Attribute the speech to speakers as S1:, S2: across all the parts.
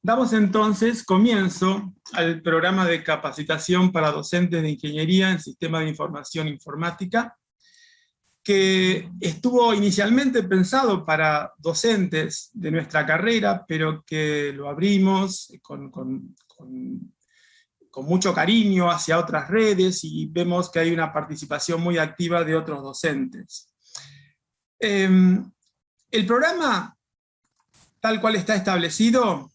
S1: Damos entonces comienzo al programa de capacitación para docentes de Ingeniería en Sistemas de Información Informática, que estuvo inicialmente pensado para docentes de nuestra carrera, pero que lo abrimos con mucho cariño hacia otras redes, y vemos que hay una participación muy activa de otros docentes. El programa, tal cual está establecido,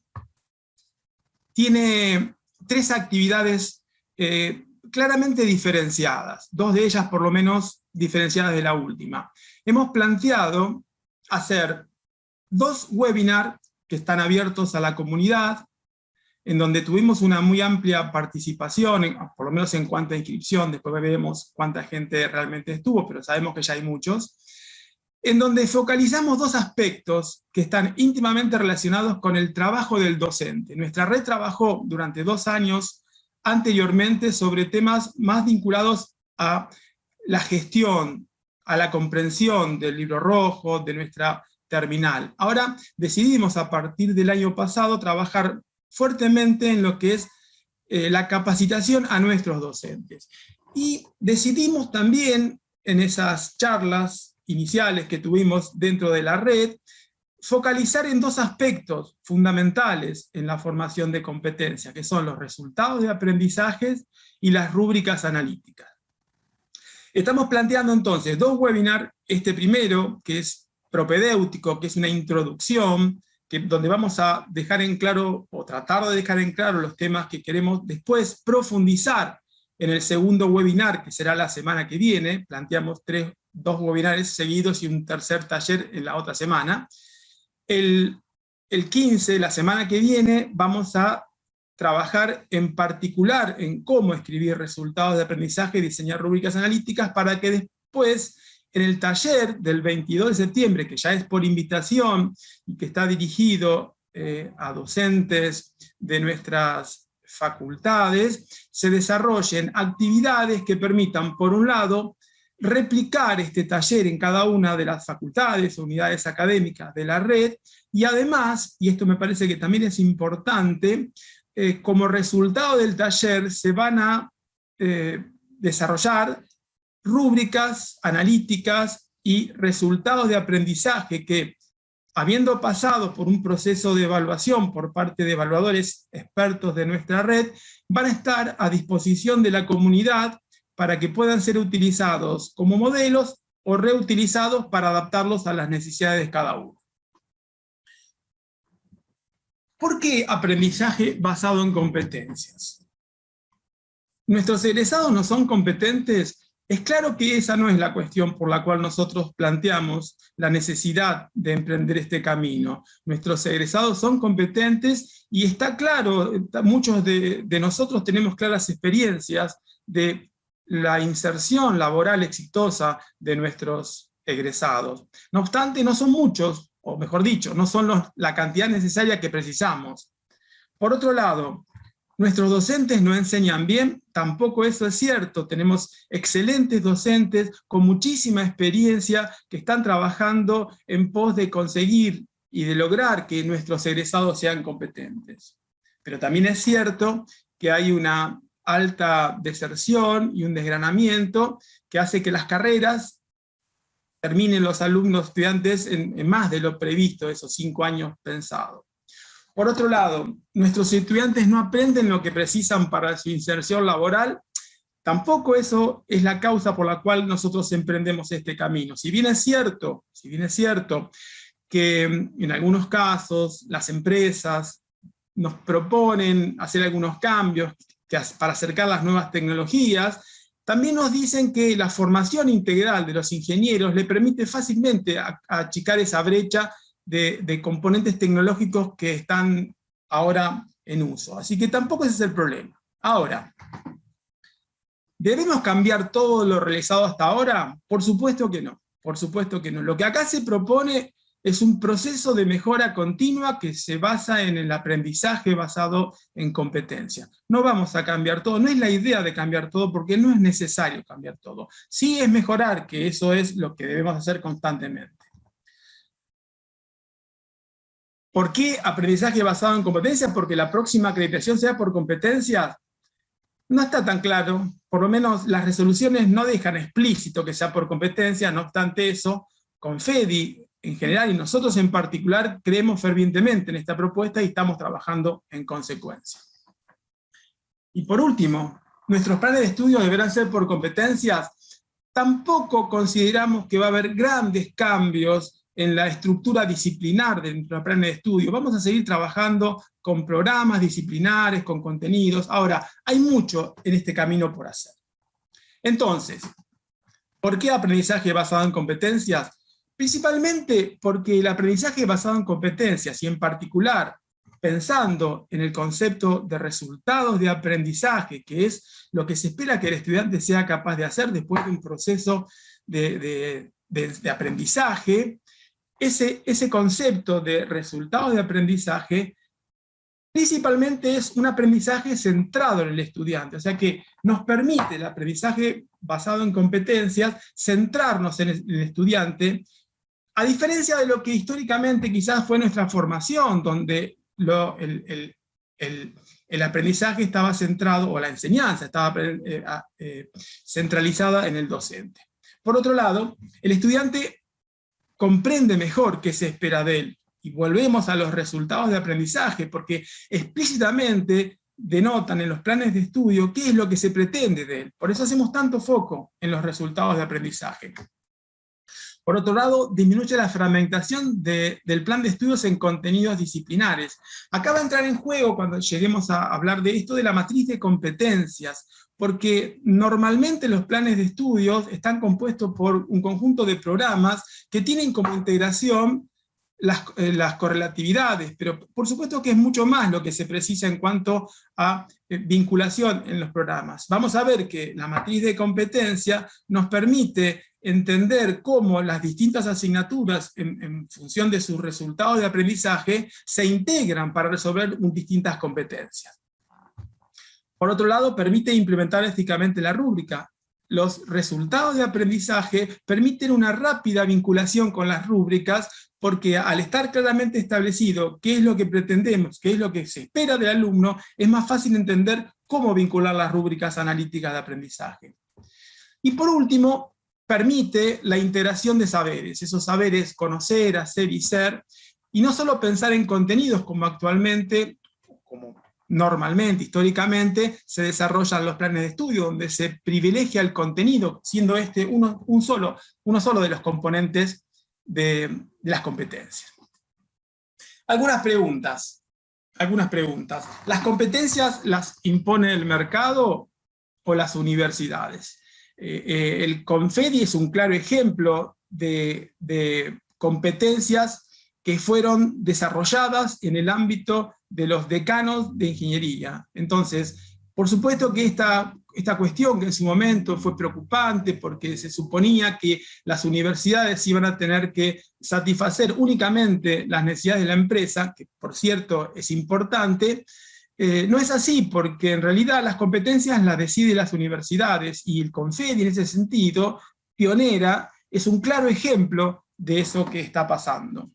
S1: tiene 3 actividades claramente diferenciadas, 2 de ellas por lo menos diferenciadas de la última. Hemos planteado hacer 2 webinars que están abiertos a la comunidad, en donde tuvimos una muy amplia participación, por lo menos en cuanto a inscripción. Después veremos cuánta gente realmente estuvo, pero sabemos que ya hay muchos, en donde focalizamos 2 aspectos que están íntimamente relacionados con el trabajo del docente. Nuestra red trabajó durante 2 años anteriormente sobre temas más vinculados a la gestión, a la comprensión del libro rojo, de nuestra terminal. Ahora decidimos a partir del año pasado trabajar fuertemente en lo que es la capacitación a nuestros docentes. Y decidimos también en esas charlas iniciales que tuvimos dentro de la red, focalizar en 2 aspectos fundamentales en la formación de competencia, que son los resultados de aprendizajes y las rúbricas analíticas. Estamos planteando entonces 2 webinars, este primero, que es propedéutico, que es una introducción, donde vamos a dejar en claro, o tratar de dejar en claro los temas que queremos después profundizar en el segundo webinar, que será la semana que viene. Planteamos 2 webinars seguidos y un tercer taller en la otra semana. El 15, la semana que viene, vamos a trabajar en particular en cómo escribir resultados de aprendizaje y diseñar rúbricas analíticas, para que después, en el taller del 22 de septiembre, que ya es por invitación y que está dirigido a docentes de nuestras facultades, se desarrollen actividades que permitan, por un lado, replicar este taller en cada una de las facultades o unidades académicas de la red, y además, y esto me parece que también es importante, como resultado del taller se van a desarrollar rúbricas analíticas y resultados de aprendizaje que, habiendo pasado por un proceso de evaluación por parte de evaluadores expertos de nuestra red, van a estar a disposición de la comunidad para que puedan ser utilizados como modelos o reutilizados para adaptarlos a las necesidades de cada uno. ¿Por qué aprendizaje basado en competencias? ¿Nuestros egresados no son competentes? Es claro que esa no es la cuestión por la cual nosotros planteamos la necesidad de emprender este camino. Nuestros egresados son competentes, y está claro, muchos de nosotros tenemos claras experiencias de la inserción laboral exitosa de nuestros egresados. No obstante, no son muchos, o mejor dicho, no son la cantidad necesaria que precisamos. Por otro lado, ¿nuestros docentes no enseñan bien? Tampoco eso es cierto. Tenemos excelentes docentes con muchísima experiencia que están trabajando en pos de conseguir y de lograr que nuestros egresados sean competentes. Pero también es cierto que hay una alta deserción y un desgranamiento que hace que las carreras terminen los alumnos estudiantes en más de lo previsto, esos 5 años pensados. Por otro lado, nuestros estudiantes no aprenden lo que precisan para su inserción laboral. Tampoco eso es la causa por la cual nosotros emprendemos este camino. Si bien es cierto que en algunos casos las empresas nos proponen hacer algunos cambios para acercar las nuevas tecnologías, también nos dicen que la formación integral de los ingenieros le permite fácilmente achicar esa brecha de componentes tecnológicos que están ahora en uso. Así que tampoco ese es el problema. Ahora, ¿debemos cambiar todo lo realizado hasta ahora? Por supuesto que no. Por supuesto que no. Lo que acá se propone es un proceso de mejora continua que se basa en el aprendizaje basado en competencia. No vamos a cambiar todo, no es la idea de cambiar todo, porque no es necesario cambiar todo. Sí es mejorar, que eso es lo que debemos hacer constantemente. ¿Por qué aprendizaje basado en competencias? Porque la próxima acreditación sea por competencias. No está tan claro, por lo menos las resoluciones no dejan explícito que sea por competencia, no obstante eso, Confedi en general y nosotros en particular creemos fervientemente en esta propuesta y estamos trabajando en consecuencia. Y por último, nuestros planes de estudio deberán ser por competencias. Tampoco consideramos que va a haber grandes cambios en la estructura disciplinar de nuestros planes de estudio. Vamos a seguir trabajando con programas disciplinares, con contenidos. Ahora, hay mucho en este camino por hacer. Entonces, ¿por qué aprendizaje basado en competencias? Principalmente porque el aprendizaje basado en competencias, y en particular pensando en el concepto de resultados de aprendizaje, que es lo que se espera que el estudiante sea capaz de hacer después de un proceso de aprendizaje, ese concepto de resultados de aprendizaje principalmente es un aprendizaje centrado en el estudiante, o sea que nos permite el aprendizaje basado en competencias centrarnos en el estudiante, a diferencia de lo que históricamente quizás fue nuestra formación, donde el aprendizaje estaba centrado, o la enseñanza estaba centralizada en el docente. Por otro lado, el estudiante comprende mejor qué se espera de él, y volvemos a los resultados de aprendizaje, porque explícitamente denotan en los planes de estudio qué es lo que se pretende de él. Por eso hacemos tanto foco en los resultados de aprendizaje. Por otro lado, disminuye la fragmentación del plan de estudios en contenidos disciplinares. Acá va a entrar en juego, cuando lleguemos a hablar de esto, de la matriz de competencias, porque normalmente los planes de estudios están compuestos por un conjunto de programas que tienen como integración las correlatividades, pero por supuesto que es mucho más lo que se precisa en cuanto a vinculación en los programas. Vamos a ver que la matriz de competencia nos permite entender cómo las distintas asignaturas, en función de sus resultados de aprendizaje, se integran para resolver distintas competencias. Por otro lado, permite implementar éticamente la rúbrica. Los resultados de aprendizaje permiten una rápida vinculación con las rúbricas, porque al estar claramente establecido qué es lo que pretendemos, qué es lo que se espera del alumno, es más fácil entender cómo vincular las rúbricas analíticas de aprendizaje. Y por último, permite la integración de saberes, esos saberes conocer, hacer y ser, y no solo pensar en contenidos como actualmente, como normalmente, históricamente, se desarrollan los planes de estudio, donde se privilegia el contenido, siendo este uno solo de los componentes de las competencias. Algunas preguntas. ¿Las competencias las impone el mercado o las universidades? El Confedi es un claro ejemplo de competencias que fueron desarrolladas en el ámbito de los decanos de ingeniería. Entonces, por supuesto que esta cuestión, que en su momento fue preocupante porque se suponía que las universidades iban a tener que satisfacer únicamente las necesidades de la empresa, que por cierto es importante, no es así, porque en realidad las competencias las deciden las universidades, y el Confedi en ese sentido, pionera, es un claro ejemplo de eso que está pasando.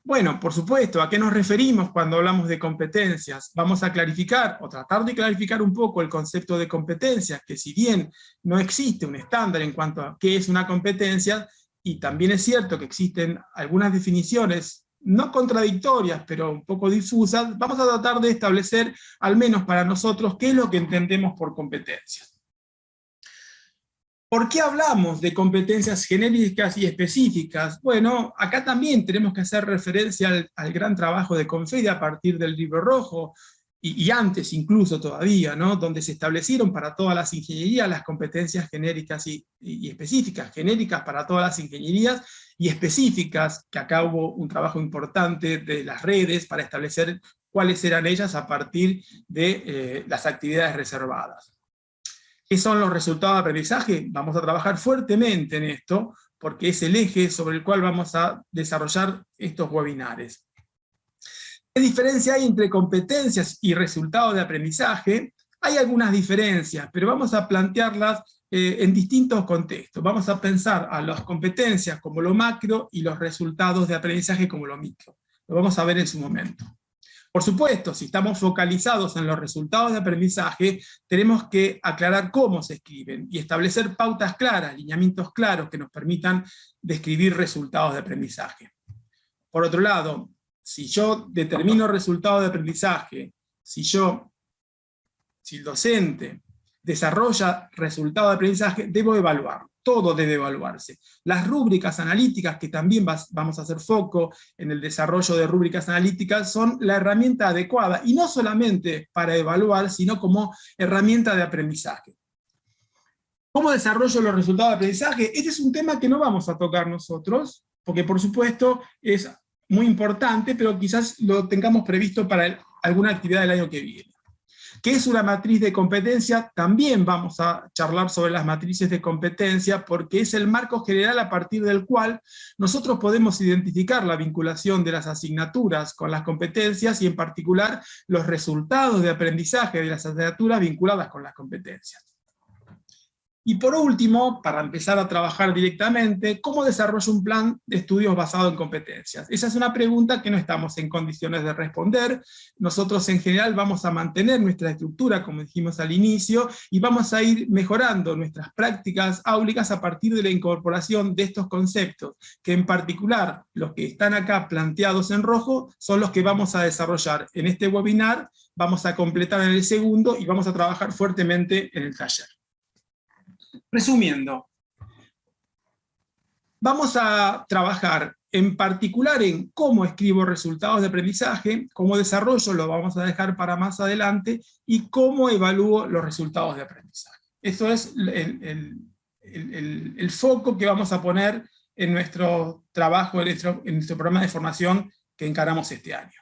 S1: Bueno, por supuesto, ¿a qué nos referimos cuando hablamos de competencias? Vamos a clarificar, o tratar de clarificar un poco el concepto de competencias, que si bien no existe un estándar en cuanto a qué es una competencia, y también es cierto que existen algunas definiciones no contradictorias, pero un poco difusas, vamos a tratar de establecer, al menos para nosotros, qué es lo que entendemos por competencias. ¿Por qué hablamos de competencias genéricas y específicas? Bueno, acá también tenemos que hacer referencia al gran trabajo de Confedi a partir del Libro Rojo, y antes incluso todavía, ¿no? Donde se establecieron para todas las ingenierías las competencias genéricas y específicas, genéricas para todas las ingenierías, y específicas, que acá hubo un trabajo importante de las redes para establecer cuáles eran ellas a partir de las actividades reservadas. ¿Qué son los resultados de aprendizaje? Vamos a trabajar fuertemente en esto, porque es el eje sobre el cual vamos a desarrollar estos webinares. ¿Qué diferencia hay entre competencias y resultados de aprendizaje? Hay algunas diferencias, pero vamos a plantearlas en distintos contextos. Vamos a pensar a las competencias como lo macro y los resultados de aprendizaje como lo micro. Lo vamos a ver en su momento. Por supuesto, si estamos focalizados en los resultados de aprendizaje, tenemos que aclarar cómo se escriben y establecer pautas claras, lineamientos claros que nos permitan describir resultados de aprendizaje. Por otro lado, si yo determino resultados de aprendizaje, si el docente desarrolla resultados de aprendizaje, debo evaluarlo. Todo debe evaluarse. Las rúbricas analíticas, que también vamos a hacer foco en el desarrollo de rúbricas analíticas, son la herramienta adecuada, y no solamente para evaluar, sino como herramienta de aprendizaje. ¿Cómo desarrollo los resultados de aprendizaje? Este es un tema que no vamos a tocar nosotros, porque por supuesto es muy importante, pero quizás lo tengamos previsto para alguna actividad del año que viene. ¿Qué es una matriz de competencia? También vamos a charlar sobre las matrices de competencia, porque es el marco general a partir del cual nosotros podemos identificar la vinculación de las asignaturas con las competencias, y en particular los resultados de aprendizaje de las asignaturas vinculadas con las competencias. Y por último, para empezar a trabajar directamente, ¿cómo desarrollo un plan de estudios basado en competencias? Esa es una pregunta que no estamos en condiciones de responder. Nosotros en general vamos a mantener nuestra estructura, como dijimos al inicio, y vamos a ir mejorando nuestras prácticas áulicas a partir de la incorporación de estos conceptos, que en particular los que están acá planteados en rojo son los que vamos a desarrollar en este webinar, vamos a completar en el segundo y vamos a trabajar fuertemente en el taller. Resumiendo, vamos a trabajar en particular en cómo escribo resultados de aprendizaje, cómo desarrollo, lo vamos a dejar para más adelante, y cómo evalúo los resultados de aprendizaje. Eso es el foco que vamos a poner en nuestro trabajo, en nuestro programa de formación que encaramos este año.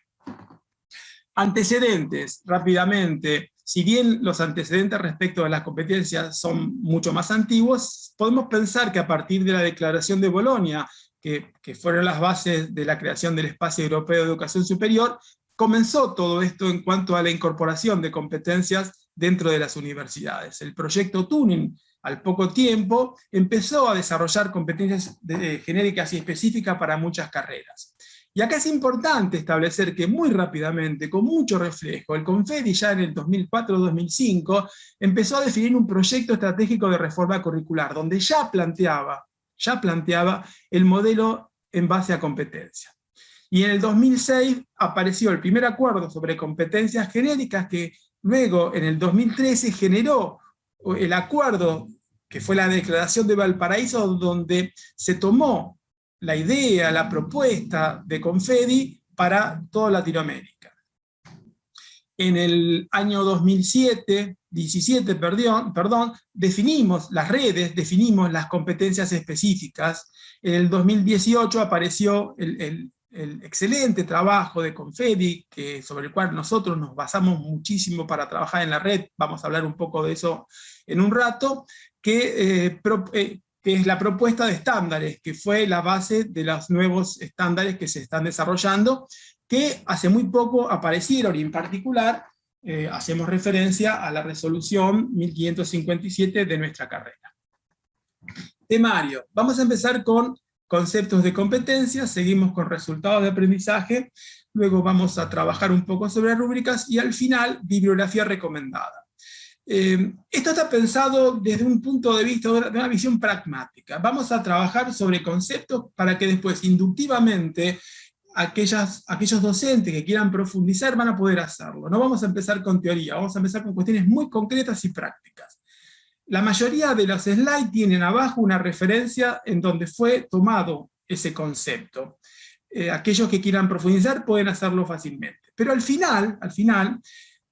S1: Antecedentes, rápidamente. Si bien los antecedentes respecto a las competencias son mucho más antiguos, podemos pensar que a partir de la Declaración de Bolonia, que fueron las bases de la creación del Espacio Europeo de Educación Superior, comenzó todo esto en cuanto a la incorporación de competencias dentro de las universidades. El proyecto Turing, al poco tiempo, empezó a desarrollar competencias genéricas y específicas para muchas carreras. Y acá es importante establecer que muy rápidamente, con mucho reflejo, el CONFEDI ya en el 2004-2005 empezó a definir un proyecto estratégico de reforma curricular, donde ya planteaba el modelo en base a competencia. Y en el 2006 apareció el primer acuerdo sobre competencias genéricas, que luego en el 2013 generó el acuerdo, que fue la Declaración de Valparaíso, donde se tomó la idea, la propuesta de CONFEDI para toda Latinoamérica. En el año 2017, definimos las redes, definimos las competencias específicas. En el 2018 apareció el excelente trabajo de CONFEDI, sobre el cual nosotros nos basamos muchísimo para trabajar en la red. Vamos a hablar un poco de eso en un rato, que es la propuesta de estándares, que fue la base de los nuevos estándares que se están desarrollando, que hace muy poco aparecieron, y en particular hacemos referencia a la resolución 1557 de nuestra carrera. Temario. Vamos a empezar con conceptos de competencia, seguimos con resultados de aprendizaje, luego vamos a trabajar un poco sobre rúbricas, y al final, bibliografía recomendada. Esto está pensado desde un punto de vista, de una visión pragmática. Vamos a trabajar sobre conceptos para que después, inductivamente, aquellos docentes que quieran profundizar van a poder hacerlo. No vamos a empezar con teoría, vamos a empezar con cuestiones muy concretas y prácticas. La mayoría de los slides tienen abajo una referencia en donde fue tomado ese concepto. Aquellos que quieran profundizar pueden hacerlo fácilmente. Pero al final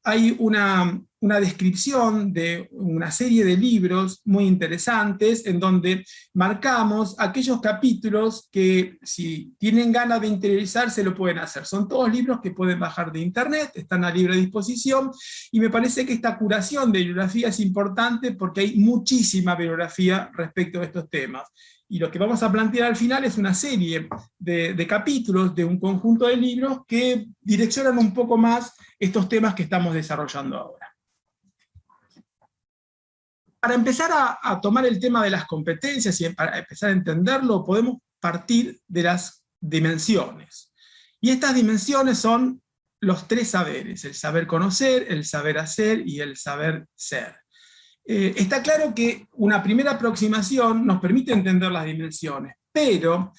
S1: hay una descripción de una serie de libros muy interesantes, en donde marcamos aquellos capítulos que, si tienen ganas de interiorizarse, lo pueden hacer. Son todos libros que pueden bajar de internet, están a libre disposición, y me parece que esta curación de bibliografía es importante porque hay muchísima bibliografía respecto a estos temas. Y lo que vamos a plantear al final es una serie de capítulos de un conjunto de libros que direccionan un poco más estos temas que estamos desarrollando ahora. Para empezar a tomar el tema de las competencias y para empezar a entenderlo, podemos partir de las dimensiones. Y estas dimensiones son los tres saberes: el saber conocer, el saber hacer y el saber ser. Está claro que una primera aproximación nos permite entender las dimensiones, pero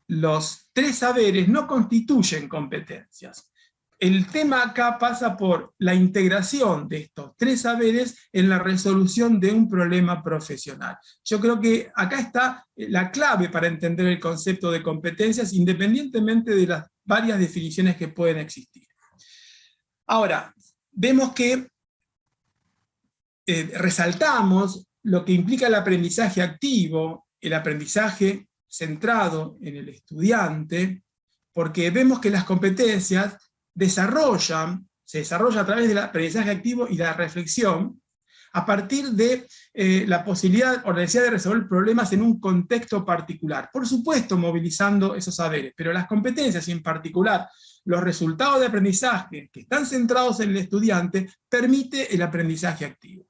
S1: los tres saberes no constituyen competencias. El tema acá pasa por la integración de estos tres saberes en la resolución de un problema profesional. Yo creo que acá está la clave para entender el concepto de competencias, independientemente de las varias definiciones que pueden existir. Ahora, vemos que resaltamos lo que implica el aprendizaje activo, el aprendizaje centrado en el estudiante, porque vemos que las competencias se desarrolla a través del aprendizaje activo y la reflexión, a partir de la posibilidad o la necesidad de resolver problemas en un contexto particular. Por supuesto, movilizando esos saberes, pero las competencias, y en particular los resultados de aprendizaje que están centrados en el estudiante, permite el aprendizaje activo.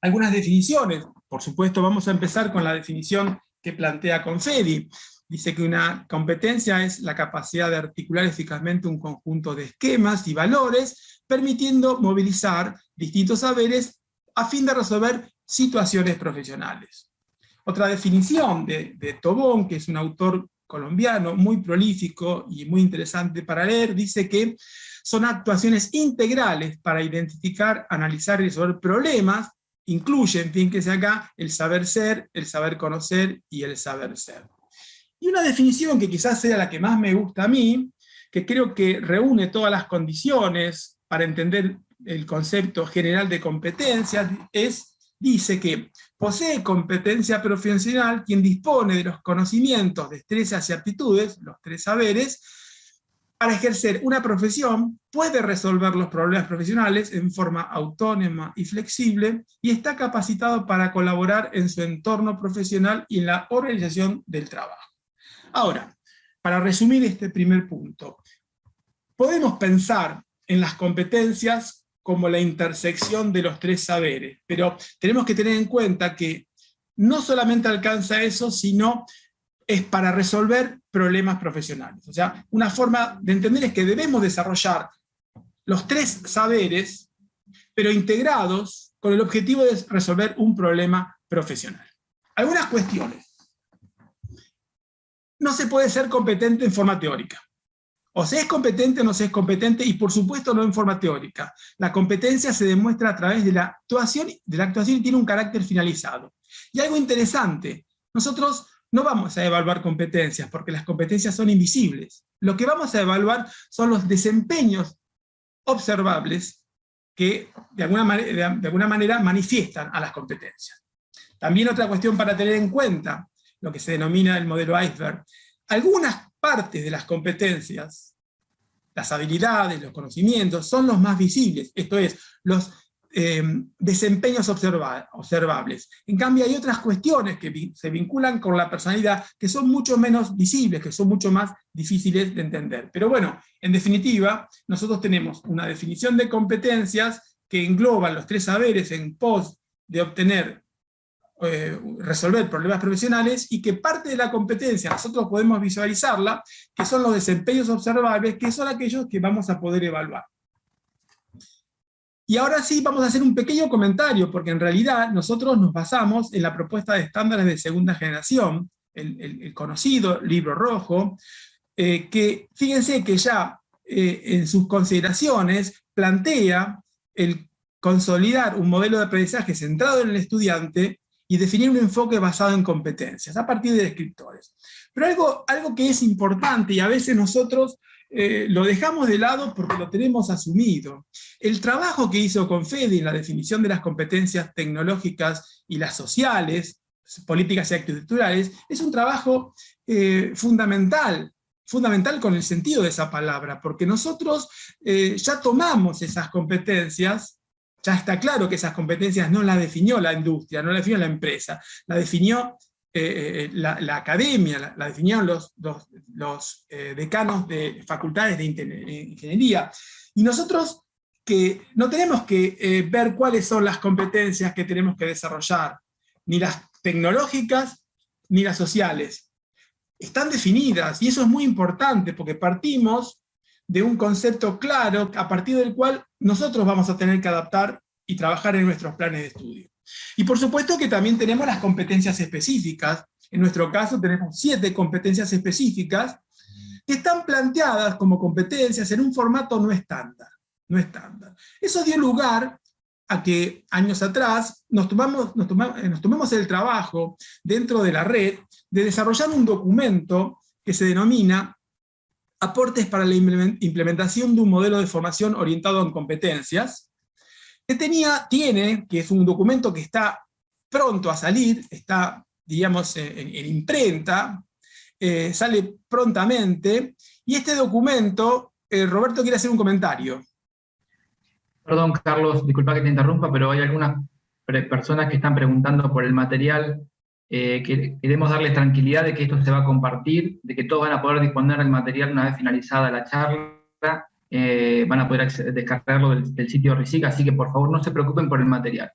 S1: Algunas definiciones, por supuesto, vamos a empezar con la definición que plantea Confedi. Dice que una competencia es la capacidad de articular eficazmente un conjunto de esquemas y valores, permitiendo movilizar distintos saberes a fin de resolver situaciones profesionales. Otra definición de Tobón, que es un autor colombiano muy prolífico y muy interesante para leer, dice que son actuaciones integrales para identificar, analizar y resolver problemas. Incluyen, fíjense acá, el saber ser, el saber conocer y el saber ser. Y una definición que quizás sea la que más me gusta a mí, que creo que reúne todas las condiciones para entender el concepto general de competencias, dice que posee competencia profesional quien dispone de los conocimientos, destrezas y aptitudes, los tres saberes, para ejercer una profesión, puede resolver los problemas profesionales en forma autónoma y flexible, y está capacitado para colaborar en su entorno profesional y en la organización del trabajo. Ahora, para resumir este primer punto, podemos pensar en las competencias como la intersección de los tres saberes, pero tenemos que tener en cuenta que no solamente alcanza eso, sino es para resolver problemas profesionales. O sea, una forma de entender es que debemos desarrollar los tres saberes, pero integrados con el objetivo de resolver un problema profesional. Algunas cuestiones. No se puede ser competente en forma teórica. O se es competente o no se es competente, y por supuesto no en forma teórica. La competencia se demuestra a través de la actuación y tiene un carácter finalizado. Y algo interesante, nosotros no vamos a evaluar competencias, porque las competencias son invisibles. Lo que vamos a evaluar son los desempeños observables que de alguna manera manifiestan a las competencias. También otra cuestión para tener en cuenta, lo que se denomina el modelo iceberg. Algunas partes de las competencias, las habilidades, los conocimientos, son los más visibles, esto es, los desempeños observables. En cambio, hay otras cuestiones que se vinculan con la personalidad que son mucho menos visibles, que son mucho más difíciles de entender. Pero bueno, en definitiva, nosotros tenemos una definición de competencias que engloban los tres saberes en pos de obtener resolver problemas profesionales, y que parte de la competencia nosotros podemos visualizarla, que son los desempeños observables, que son aquellos que vamos a poder evaluar. Y ahora sí vamos a hacer un pequeño comentario, porque en realidad nosotros nos basamos en la propuesta de estándares de segunda generación, el conocido libro rojo, que fíjense que ya en sus consideraciones plantea el consolidar un modelo de aprendizaje centrado en el estudiante y definir un enfoque basado en competencias, a partir de descriptores. Pero algo que es importante, y a veces nosotros lo dejamos de lado porque lo tenemos asumido. El trabajo que hizo Confedi en la definición de las competencias tecnológicas y las sociales, políticas y actitudinales, es un trabajo fundamental con el sentido de esa palabra, porque nosotros ya tomamos esas competencias. Ya está claro que esas competencias no las definió la industria, no las definió la empresa, la definió la academia, la definieron los decanos de facultades de ingeniería. Y nosotros que no tenemos que ver cuáles son las competencias que tenemos que desarrollar, ni las tecnológicas ni las sociales. están definidas, y eso es muy importante, porque partimos de un concepto claro a partir del cual nosotros vamos a tener que adaptar y trabajar en nuestros planes de estudio. Y por supuesto que también tenemos las competencias específicas. En nuestro caso tenemos 7 competencias específicas que están planteadas como competencias en un formato no estándar. No estándar. Eso dio lugar a que años atrás nos tomemos el trabajo dentro de la red de desarrollar un documento que se denomina Aportes para la implementación de un modelo de formación orientado en competencias, que que es un documento que está pronto a salir, está, digamos, en imprenta, sale prontamente, y este documento, Roberto quiere hacer un comentario.
S2: Perdón, Carlos, disculpa que te interrumpa, pero hay algunas personas que están preguntando por el material. Queremos darles tranquilidad de que esto se va a compartir, de que todos van a poder disponer del material una vez finalizada la charla, van a poder descargarlo del sitio RISIC, así que por favor no se preocupen por el material.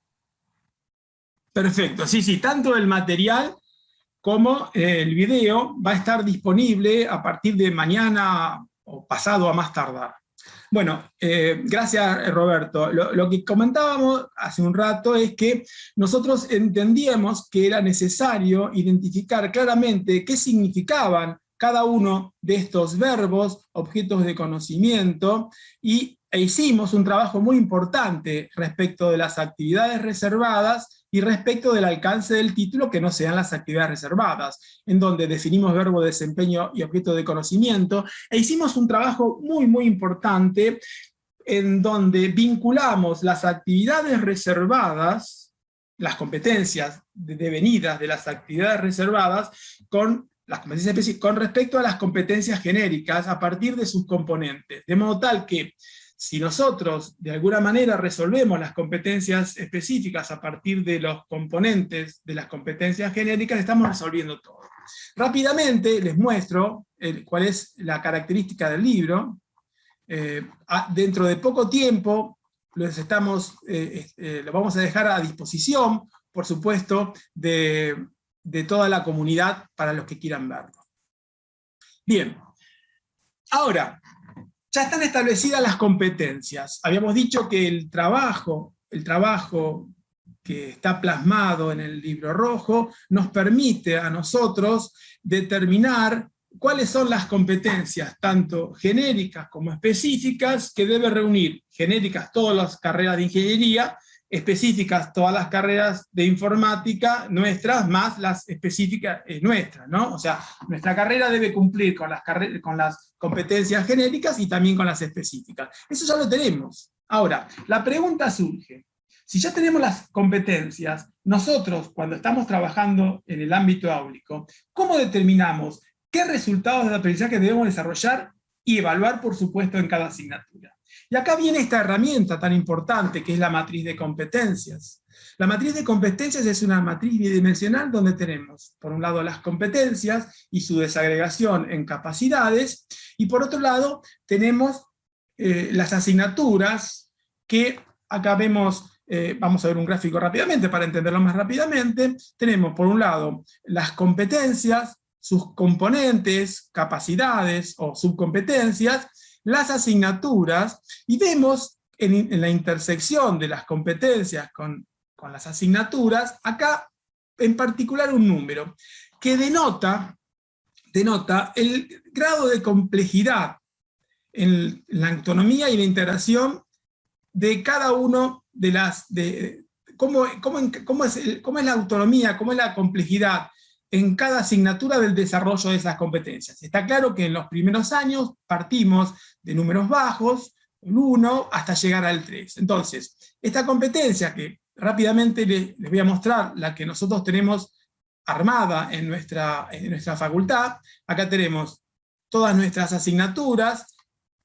S1: Perfecto, sí, tanto el material como el video va a estar disponible a partir de mañana o pasado a más tardar. Bueno, gracias Roberto. Lo que comentábamos hace un rato es que nosotros entendíamos que era necesario identificar claramente qué significaban cada uno de estos verbos, objetos de conocimiento, e hicimos un trabajo muy importante respecto de las actividades reservadas y respecto del alcance del título que no sean las actividades reservadas, en donde definimos verbo de desempeño y objeto de conocimiento, e hicimos un trabajo muy, muy importante en donde vinculamos las actividades reservadas, las competencias devenidas de las actividades reservadas, con las competencias específicas, con respecto a las competencias genéricas a partir de sus componentes, de modo tal que si nosotros de alguna manera resolvemos las competencias específicas a partir de los componentes de las competencias genéricas, estamos resolviendo todo. Rápidamente les muestro cuál es la característica del libro. Dentro de poco tiempo lo vamos a dejar a disposición, por supuesto, de toda la comunidad para los que quieran verlo. Bien, ahora, ya están establecidas las competencias. Habíamos dicho que el trabajo que está plasmado en el libro rojo nos permite a nosotros determinar cuáles son las competencias, tanto genéricas como específicas, que debe reunir. Genéricas todas las carreras de ingeniería, específicas todas las carreras de informática nuestras, más las específicas nuestras, ¿no? O sea, nuestra carrera debe cumplir con las competencias genéricas y también con las específicas. Eso ya lo tenemos. Ahora, la pregunta surge, si ya tenemos las competencias, nosotros cuando estamos trabajando en el ámbito áulico, ¿cómo determinamos qué resultados de aprendizaje debemos desarrollar y evaluar, por supuesto, en cada asignatura? Y acá viene esta herramienta tan importante que es la matriz de competencias. La matriz de competencias es una matriz bidimensional donde tenemos, por un lado, las competencias y su desagregación en capacidades, y por otro lado, tenemos las asignaturas que acá vemos, vamos a ver un gráfico rápidamente para entenderlo más rápidamente. Tenemos, por un lado, las competencias, sus componentes, capacidades o subcompetencias, las asignaturas, y vemos en la intersección de las competencias con las asignaturas, acá en particular un número, que denota el grado de complejidad en la autonomía y la integración de cada uno de las... cómo es la autonomía, cómo es la complejidad en cada asignatura del desarrollo de esas competencias. Está claro que en los primeros años partimos de números bajos, el 1, hasta llegar al 3. Entonces, esta competencia que rápidamente les voy a mostrar, la que nosotros tenemos armada en nuestra facultad, acá tenemos todas nuestras asignaturas,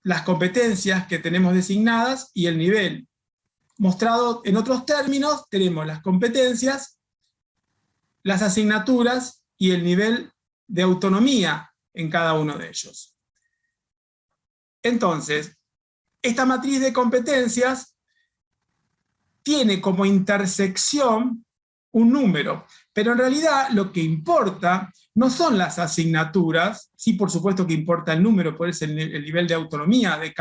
S1: las competencias que tenemos designadas y el nivel. Mostrado en otros términos, tenemos las competencias, las asignaturas y el nivel de autonomía en cada uno de ellos. Entonces, esta matriz de competencias tiene como intersección un número. Pero en realidad lo que importa no son las asignaturas, sí por supuesto que importa el número, por eso el nivel de autonomía de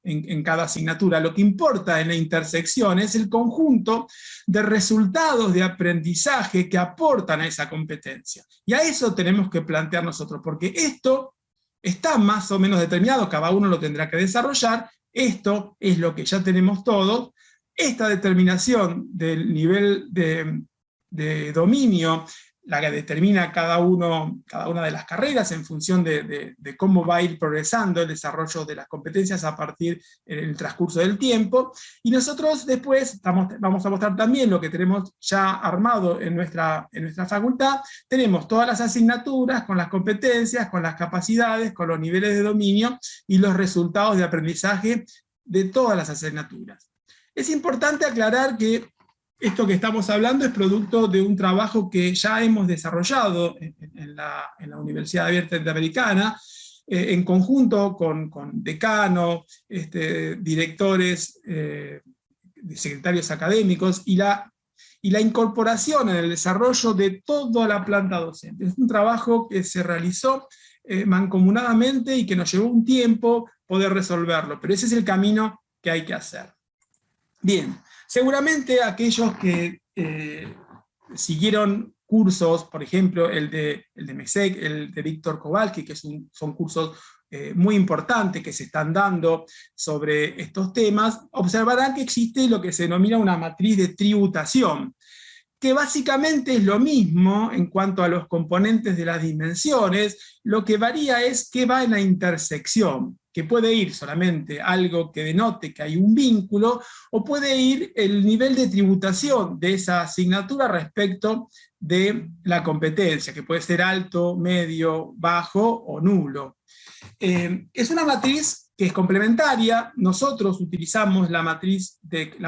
S1: en cada asignatura. Lo que importa en la intersección es el conjunto de resultados de aprendizaje que aportan a esa competencia. Y a eso tenemos que plantear nosotros, porque esto está más o menos determinado, cada uno lo tendrá que desarrollar, esto es lo que ya tenemos todos, esta determinación del nivel de dominio, la que determina cada una de las carreras en función de cómo va a ir progresando el desarrollo de las competencias a partir del transcurso del tiempo, y nosotros después vamos a mostrar también lo que tenemos ya armado en nuestra facultad. Tenemos todas las asignaturas con las competencias, con las capacidades, con los niveles de dominio y los resultados de aprendizaje de todas las asignaturas. Es importante aclarar que esto que estamos hablando es producto de un trabajo que ya hemos desarrollado en la Universidad Abierta Interamericana, en conjunto con decanos, directores, secretarios académicos, y la incorporación en el desarrollo de toda la planta docente. Es un trabajo que se realizó mancomunadamente y que nos llevó un tiempo poder resolverlo, pero ese es el camino que hay que hacer. Bien. Seguramente aquellos que siguieron cursos, por ejemplo, el de MECSEC, el de Víctor Kowalski, que son cursos muy importantes que se están dando sobre estos temas, observarán que existe lo que se denomina una matriz de tributación, que básicamente es lo mismo en cuanto a los componentes de las dimensiones. Lo que varía es qué va en la intersección, que puede ir solamente algo que denote que hay un vínculo, o puede ir el nivel de tributación de esa asignatura respecto de la competencia, que puede ser alto, medio, bajo o nulo. Es una matriz que es complementaria. Nosotros utilizamos la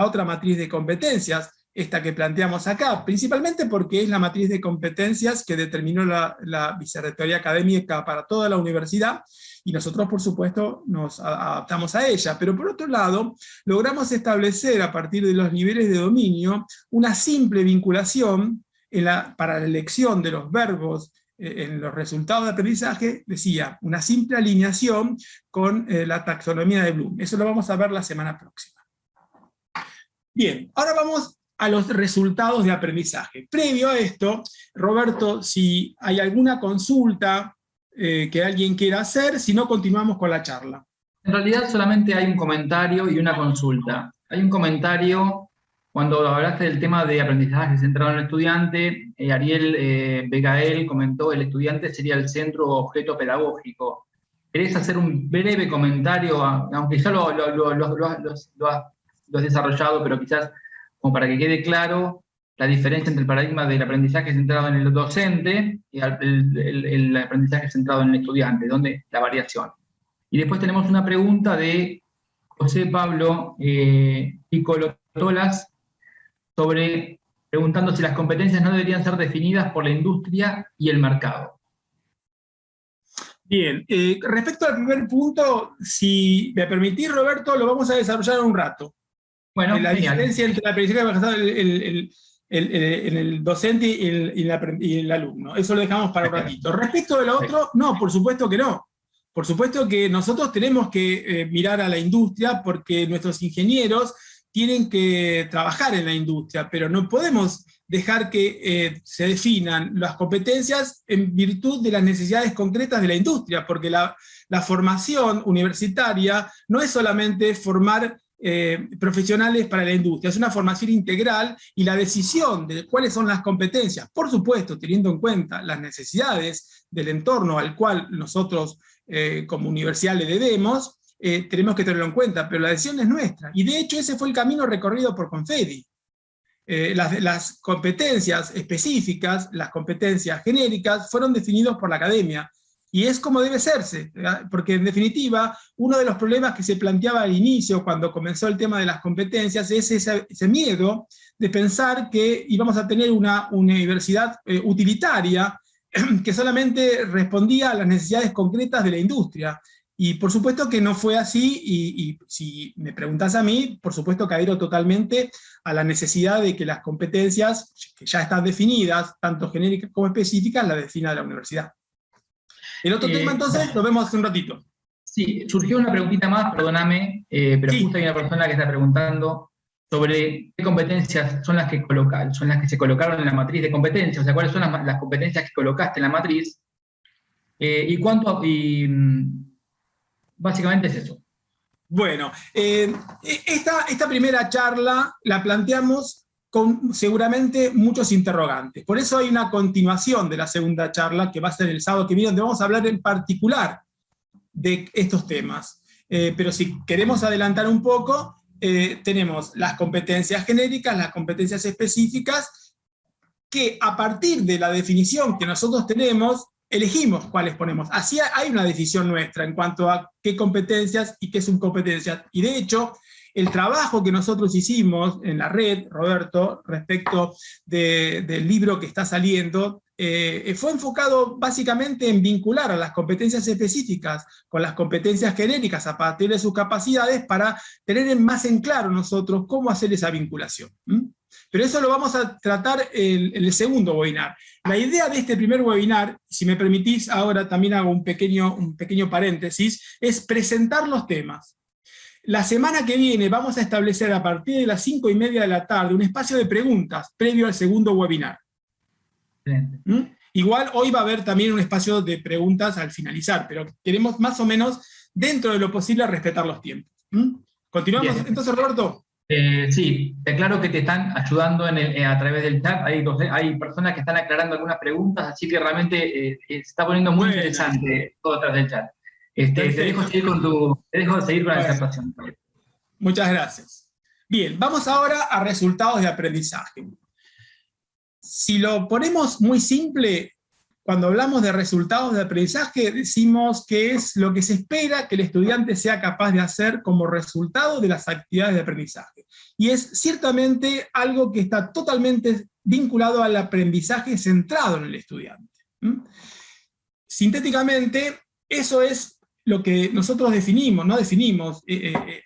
S1: otra matriz de competencias, esta que planteamos acá, principalmente porque es la matriz de competencias que determinó la Vicerrectoría Académica para toda la universidad, y nosotros, por supuesto, nos adaptamos a ella. Pero por otro lado, logramos establecer a partir de los niveles de dominio una simple vinculación para la elección de los verbos en los resultados de aprendizaje, decía, una simple alineación con la taxonomía de Bloom. Eso lo vamos a ver la semana próxima. Bien, ahora vamos a los resultados de aprendizaje. Previo a esto, Roberto, si hay alguna consulta que alguien quiera hacer, si no, continuamos con la charla.
S2: En realidad solamente hay un comentario y una consulta. Hay un comentario, cuando hablaste del tema de aprendizaje centrado en el estudiante, Ariel Begael comentó: el estudiante sería el centro o objeto pedagógico. ¿Querés hacer un breve comentario, aunque ya lo has desarrollado, pero quizás como para que quede claro la diferencia entre el paradigma del aprendizaje centrado en el docente y el aprendizaje centrado en el estudiante, donde la variación? Y después tenemos una pregunta de José Pablo Picolotolas, preguntando si las competencias no deberían ser definidas por la industria y el mercado.
S1: Bien, respecto al primer punto, si me permitís, Roberto, lo vamos a desarrollar un rato. Bueno, la diferencia entre el aprendizaje basado en el docente y el alumno. Eso lo dejamos para un ratito. Respecto de lo otro, no, por supuesto que no. Por supuesto que nosotros tenemos que mirar a la industria, porque nuestros ingenieros tienen que trabajar en la industria, pero no podemos dejar que se definan las competencias en virtud de las necesidades concretas de la industria, porque la formación universitaria no es solamente formar profesionales para la industria, es una formación integral, y la decisión de cuáles son las competencias, por supuesto teniendo en cuenta las necesidades del entorno al cual nosotros como universidad le debemos, tenemos que tenerlo en cuenta, pero la decisión es nuestra, y de hecho ese fue el camino recorrido por Confedi. Las competencias específicas, las competencias genéricas, fueron definidas por la academia, y es como debe serse, porque en definitiva, uno de los problemas que se planteaba al inicio, cuando comenzó el tema de las competencias, es ese miedo de pensar que íbamos a tener una universidad utilitaria que solamente respondía a las necesidades concretas de la industria. Y por supuesto que no fue así, y si me preguntás a mí, por supuesto que adhiero totalmente a la necesidad de que las competencias, que ya están definidas, tanto genéricas como específicas, las defina la universidad. El otro tema, entonces, lo vemos hace un ratito.
S2: Sí, surgió una preguntita más, perdóname, pero
S1: Sí.
S2: justo hay una persona que está preguntando sobre qué competencias son las que se colocaron en la matriz de competencias, o sea, cuáles son las competencias que colocaste en la matriz, básicamente es eso.
S1: Bueno, esta primera charla la planteamos con seguramente muchos interrogantes. Por eso hay una continuación de la segunda charla que va a ser el sábado que viene, donde vamos a hablar en particular de estos temas. Pero si queremos adelantar un poco, tenemos las competencias genéricas, las competencias específicas, que a partir de la definición que nosotros tenemos, elegimos cuáles ponemos. Así hay una decisión nuestra en cuanto a qué competencias y qué subcompetencias. Y de hecho, el trabajo que nosotros hicimos en la red, Roberto, respecto del libro que está saliendo, fue enfocado básicamente en vincular a las competencias específicas con las competencias genéricas a partir de sus capacidades para tener más en claro nosotros cómo hacer esa vinculación. Pero eso lo vamos a tratar en el segundo webinar. La idea de este primer webinar, si me permitís, ahora también hago un pequeño paréntesis, es presentar los temas. La semana que viene vamos a establecer a partir de las 5:30 de la tarde un espacio de preguntas previo al segundo webinar. Igual hoy va a haber también un espacio de preguntas al finalizar, pero queremos más o menos, dentro de lo posible, respetar los tiempos. ¿Continuamos
S2: Bien.
S1: entonces, Roberto?
S2: Sí, te aclaro que te están ayudando a través del chat. Hay personas que están aclarando algunas preguntas, así que realmente se está poniendo muy interesante todo atrás del chat. Te dejo seguir con la disertación.
S1: Muchas gracias. Bien, vamos ahora a resultados de aprendizaje. Si lo ponemos muy simple, cuando hablamos de resultados de aprendizaje, decimos que es lo que se espera que el estudiante sea capaz de hacer como resultado de las actividades de aprendizaje. Y es ciertamente algo que está totalmente vinculado al aprendizaje centrado en el estudiante. Sintéticamente, eso es lo que nosotros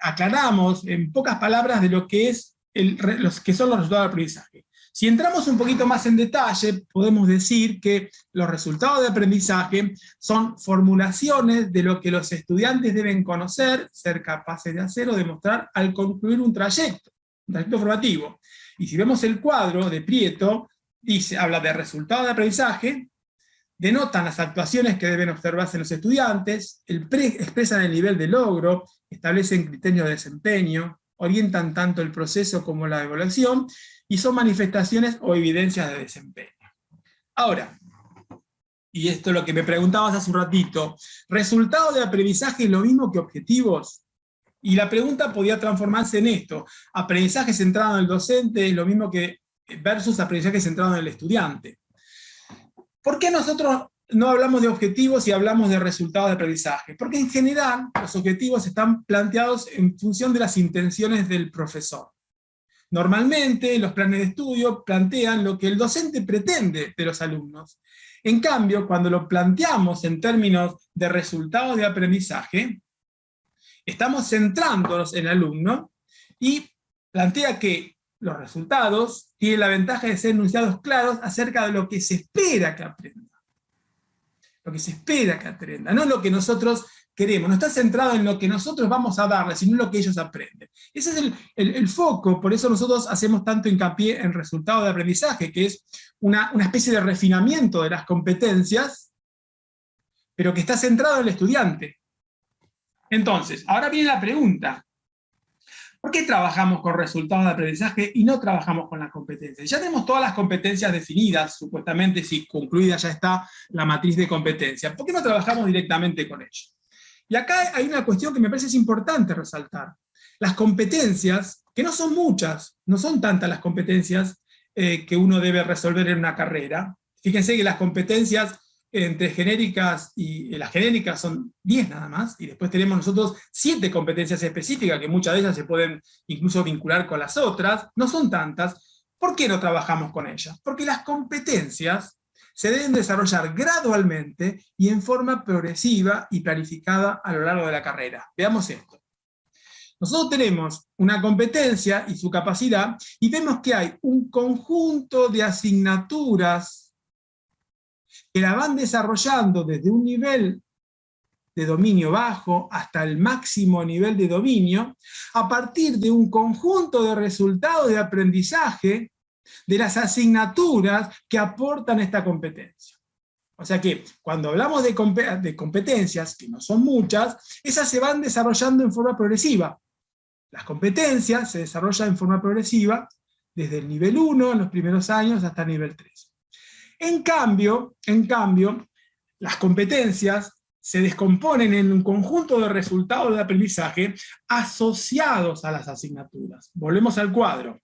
S1: aclaramos en pocas palabras de lo que los que son los resultados de aprendizaje. Si entramos un poquito más en detalle, podemos decir que los resultados de aprendizaje son formulaciones de lo que los estudiantes deben conocer, ser capaces de hacer o demostrar al concluir un trayecto formativo. Y si vemos el cuadro de Prieto, habla de resultados de aprendizaje, denotan las actuaciones que deben observarse en los estudiantes, expresan el nivel de logro, establecen criterios de desempeño, orientan tanto el proceso como la evaluación, y son manifestaciones o evidencias de desempeño. Ahora, y esto es lo que me preguntabas hace un ratito, ¿resultados de aprendizaje es lo mismo que objetivos? Y la pregunta podía transformarse en esto: aprendizaje centrado en el docente es lo mismo que versus aprendizaje centrado en el estudiante. ¿Por qué nosotros no hablamos de objetivos y hablamos de resultados de aprendizaje? Porque en general los objetivos están planteados en función de las intenciones del profesor. Normalmente los planes de estudio plantean lo que el docente pretende de los alumnos. En cambio, cuando lo planteamos en términos de resultados de aprendizaje, estamos centrándonos en el alumno y plantea que los resultados tienen la ventaja de ser enunciados claros acerca de lo que se espera que aprenda. Lo que se espera que aprenda, no lo que nosotros queremos, no está centrado en lo que nosotros vamos a darle, sino en lo que ellos aprenden. Ese es el foco, por eso nosotros hacemos tanto hincapié en resultado de aprendizaje, que es una especie de refinamiento de las competencias, pero que está centrado en el estudiante. Entonces, ahora viene la pregunta: ¿por qué trabajamos con resultados de aprendizaje y no trabajamos con las competencias? Ya tenemos todas las competencias definidas, supuestamente, si concluida ya está la matriz de competencias. ¿Por qué no trabajamos directamente con ellos? Y acá hay una cuestión que me parece importante resaltar. Las competencias, que no son muchas, no son tantas las competencias que uno debe resolver en una carrera. Fíjense que las competencias entre genéricas y las genéricas son 10 nada más, y después tenemos nosotros 7 competencias específicas, que muchas de ellas se pueden incluso vincular con las otras, no son tantas. ¿Por qué no trabajamos con ellas? Porque las competencias se deben desarrollar gradualmente y en forma progresiva y planificada a lo largo de la carrera. Veamos esto. Nosotros tenemos una competencia y su capacidad, y vemos que hay un conjunto de asignaturas que la van desarrollando desde un nivel de dominio bajo hasta el máximo nivel de dominio, a partir de un conjunto de resultados de aprendizaje de las asignaturas que aportan esta competencia. O sea que cuando hablamos de competencias, que no son muchas, esas se van desarrollando en forma progresiva. Las competencias se desarrollan en forma progresiva desde el nivel 1 en los primeros años hasta el nivel 3. En cambio, las competencias se descomponen en un conjunto de resultados de aprendizaje asociados a las asignaturas. Volvemos al cuadro.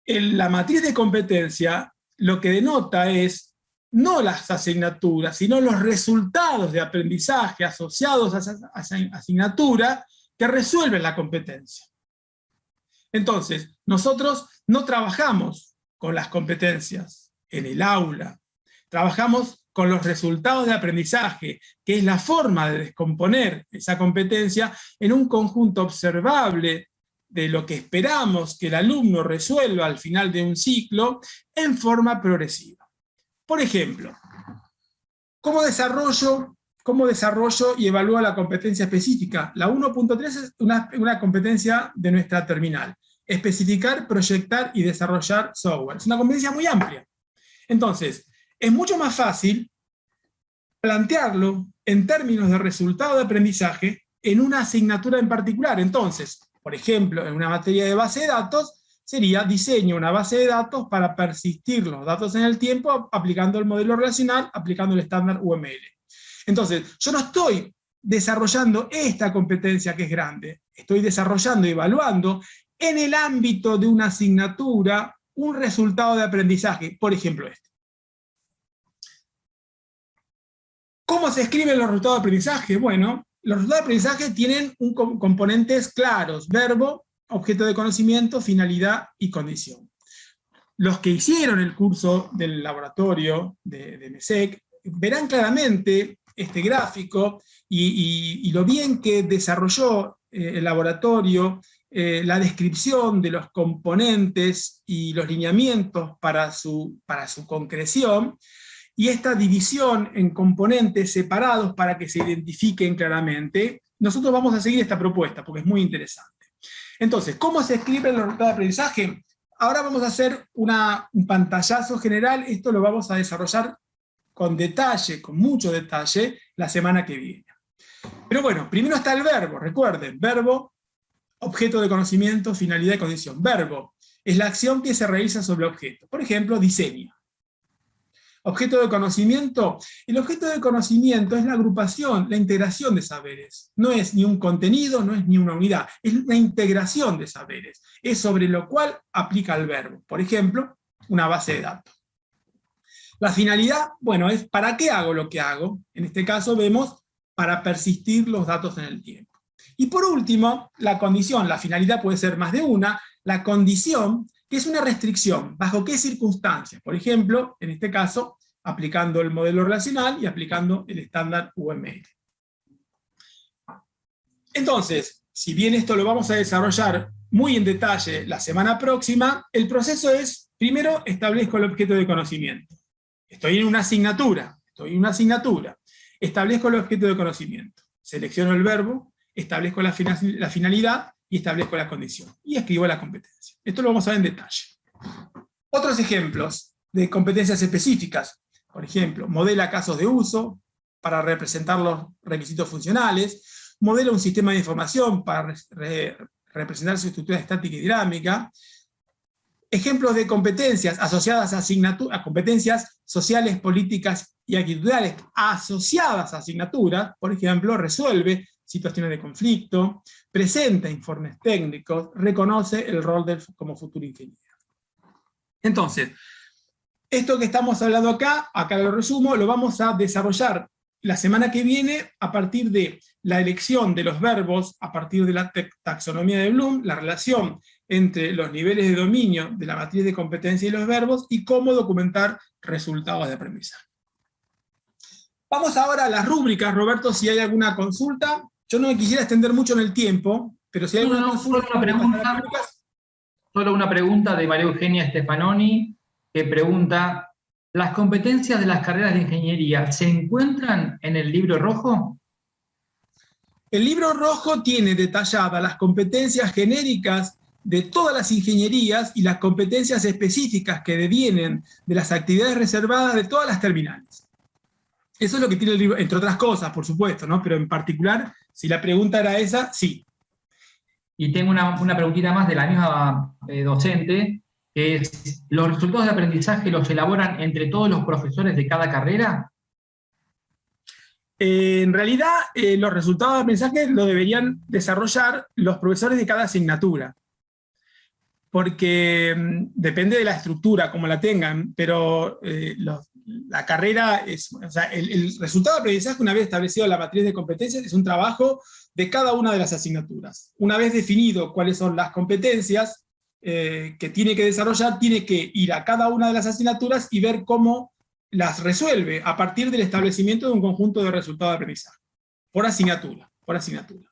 S1: En la matriz de competencia lo que denota es no las asignaturas, sino los resultados de aprendizaje asociados a esa asignatura que resuelven la competencia. Entonces, nosotros no trabajamos con las competencias en el aula, trabajamos con los resultados de aprendizaje, que es la forma de descomponer esa competencia en un conjunto observable de lo que esperamos que el alumno resuelva al final de un ciclo en forma progresiva. Por ejemplo, ¿cómo desarrollo y evalúo la competencia específica? La 1.3 es una competencia de nuestra terminal. Especificar, proyectar y desarrollar software. Es una competencia muy amplia. Entonces, es mucho más fácil plantearlo en términos de resultado de aprendizaje en una asignatura en particular. Entonces, por ejemplo, en una materia de base de datos, sería diseño una base de datos para persistir los datos en el tiempo aplicando el modelo relacional, aplicando el estándar UML. Entonces, yo no estoy desarrollando esta competencia que es grande, estoy desarrollando y evaluando en el ámbito de una asignatura un resultado de aprendizaje, por ejemplo este. ¿Cómo se escriben los resultados de aprendizaje? Bueno, los resultados de aprendizaje tienen componentes claros: verbo, objeto de conocimiento, finalidad y condición. Los que hicieron el curso del laboratorio de MESEC verán claramente este gráfico y lo bien que desarrolló el laboratorio, la descripción de los componentes y los lineamientos para su concreción, y esta división en componentes separados para que se identifiquen claramente. Nosotros vamos a seguir esta propuesta porque es muy interesante. Entonces, ¿cómo se escriben los resultados de aprendizaje? Ahora vamos a hacer un pantallazo general. Esto lo vamos a desarrollar con detalle, con mucho detalle, la semana que viene. Pero bueno, primero está el verbo. Recuerden, verbo, objeto de conocimiento, finalidad y condición. Verbo es la acción que se realiza sobre el objeto. Por ejemplo, diseña. Objeto de conocimiento. El objeto de conocimiento es la agrupación, la integración de saberes. No es ni un contenido, no es ni una unidad, es una integración de saberes. Es sobre lo cual aplica el verbo. Por ejemplo, una base de datos. La finalidad, bueno, es ¿para qué hago lo que hago? En este caso vemos para persistir los datos en el tiempo. Y por último, la condición. La finalidad puede ser más de una. La condición, que es una restricción. ¿Bajo qué circunstancias? Por ejemplo, en este caso, aplicando el modelo relacional y aplicando el estándar UML. Entonces, si bien esto lo vamos a desarrollar muy en detalle la semana próxima, el proceso es, primero establezco el objeto de conocimiento. Estoy en una asignatura, establezco el objeto de conocimiento. Selecciono el verbo, establezco la finalidad y establezco la condición. Y escribo la competencia. Esto lo vamos a ver en detalle. Otros ejemplos de competencias específicas. Por ejemplo, modela casos de uso para representar los requisitos funcionales. Modela un sistema de información para representar su estructura estática y dinámica. Ejemplos de competencias asociadas a competencias sociales, políticas y actitudinales asociadas a asignaturas. Por ejemplo, resuelve situaciones de conflicto, presenta informes técnicos, reconoce el rol como futuro ingeniero. Entonces, esto que estamos hablando acá lo resumo, lo vamos a desarrollar la semana que viene a partir de la elección de los verbos, a partir de la taxonomía de Bloom, la relación entre los niveles de dominio de la matriz de competencia y los verbos, y cómo documentar resultados de aprendizaje. Vamos ahora a las rúbricas, Roberto, si hay alguna consulta. Yo no me quisiera extender mucho en el tiempo, pero si hay alguna consulta...
S2: Solo una pregunta de María Eugenia Stefanoni, que pregunta: ¿las competencias de las carreras de ingeniería se encuentran en el libro rojo?
S1: El libro rojo tiene detalladas las competencias genéricas de todas las ingenierías y las competencias específicas que devienen de las actividades reservadas de todas las terminales. Eso es lo que tiene el libro, entre otras cosas, por supuesto, ¿no? Pero en particular, si la pregunta era esa, sí.
S2: Y tengo una preguntita más de la misma docente, que es: ¿los resultados de aprendizaje los elaboran entre todos los profesores de cada carrera?
S1: En realidad, los resultados de aprendizaje lo deberían desarrollar los profesores de cada asignatura, porque depende de la estructura, como la tengan, pero la carrera es, o sea, el resultado de aprendizaje, una vez establecido la matriz de competencias, es un trabajo de cada una de las asignaturas. Una vez definido cuáles son las competencias que tiene que desarrollar, tiene que ir a cada una de las asignaturas y ver cómo las resuelve a partir del establecimiento de un conjunto de resultados de aprendizaje, por asignatura.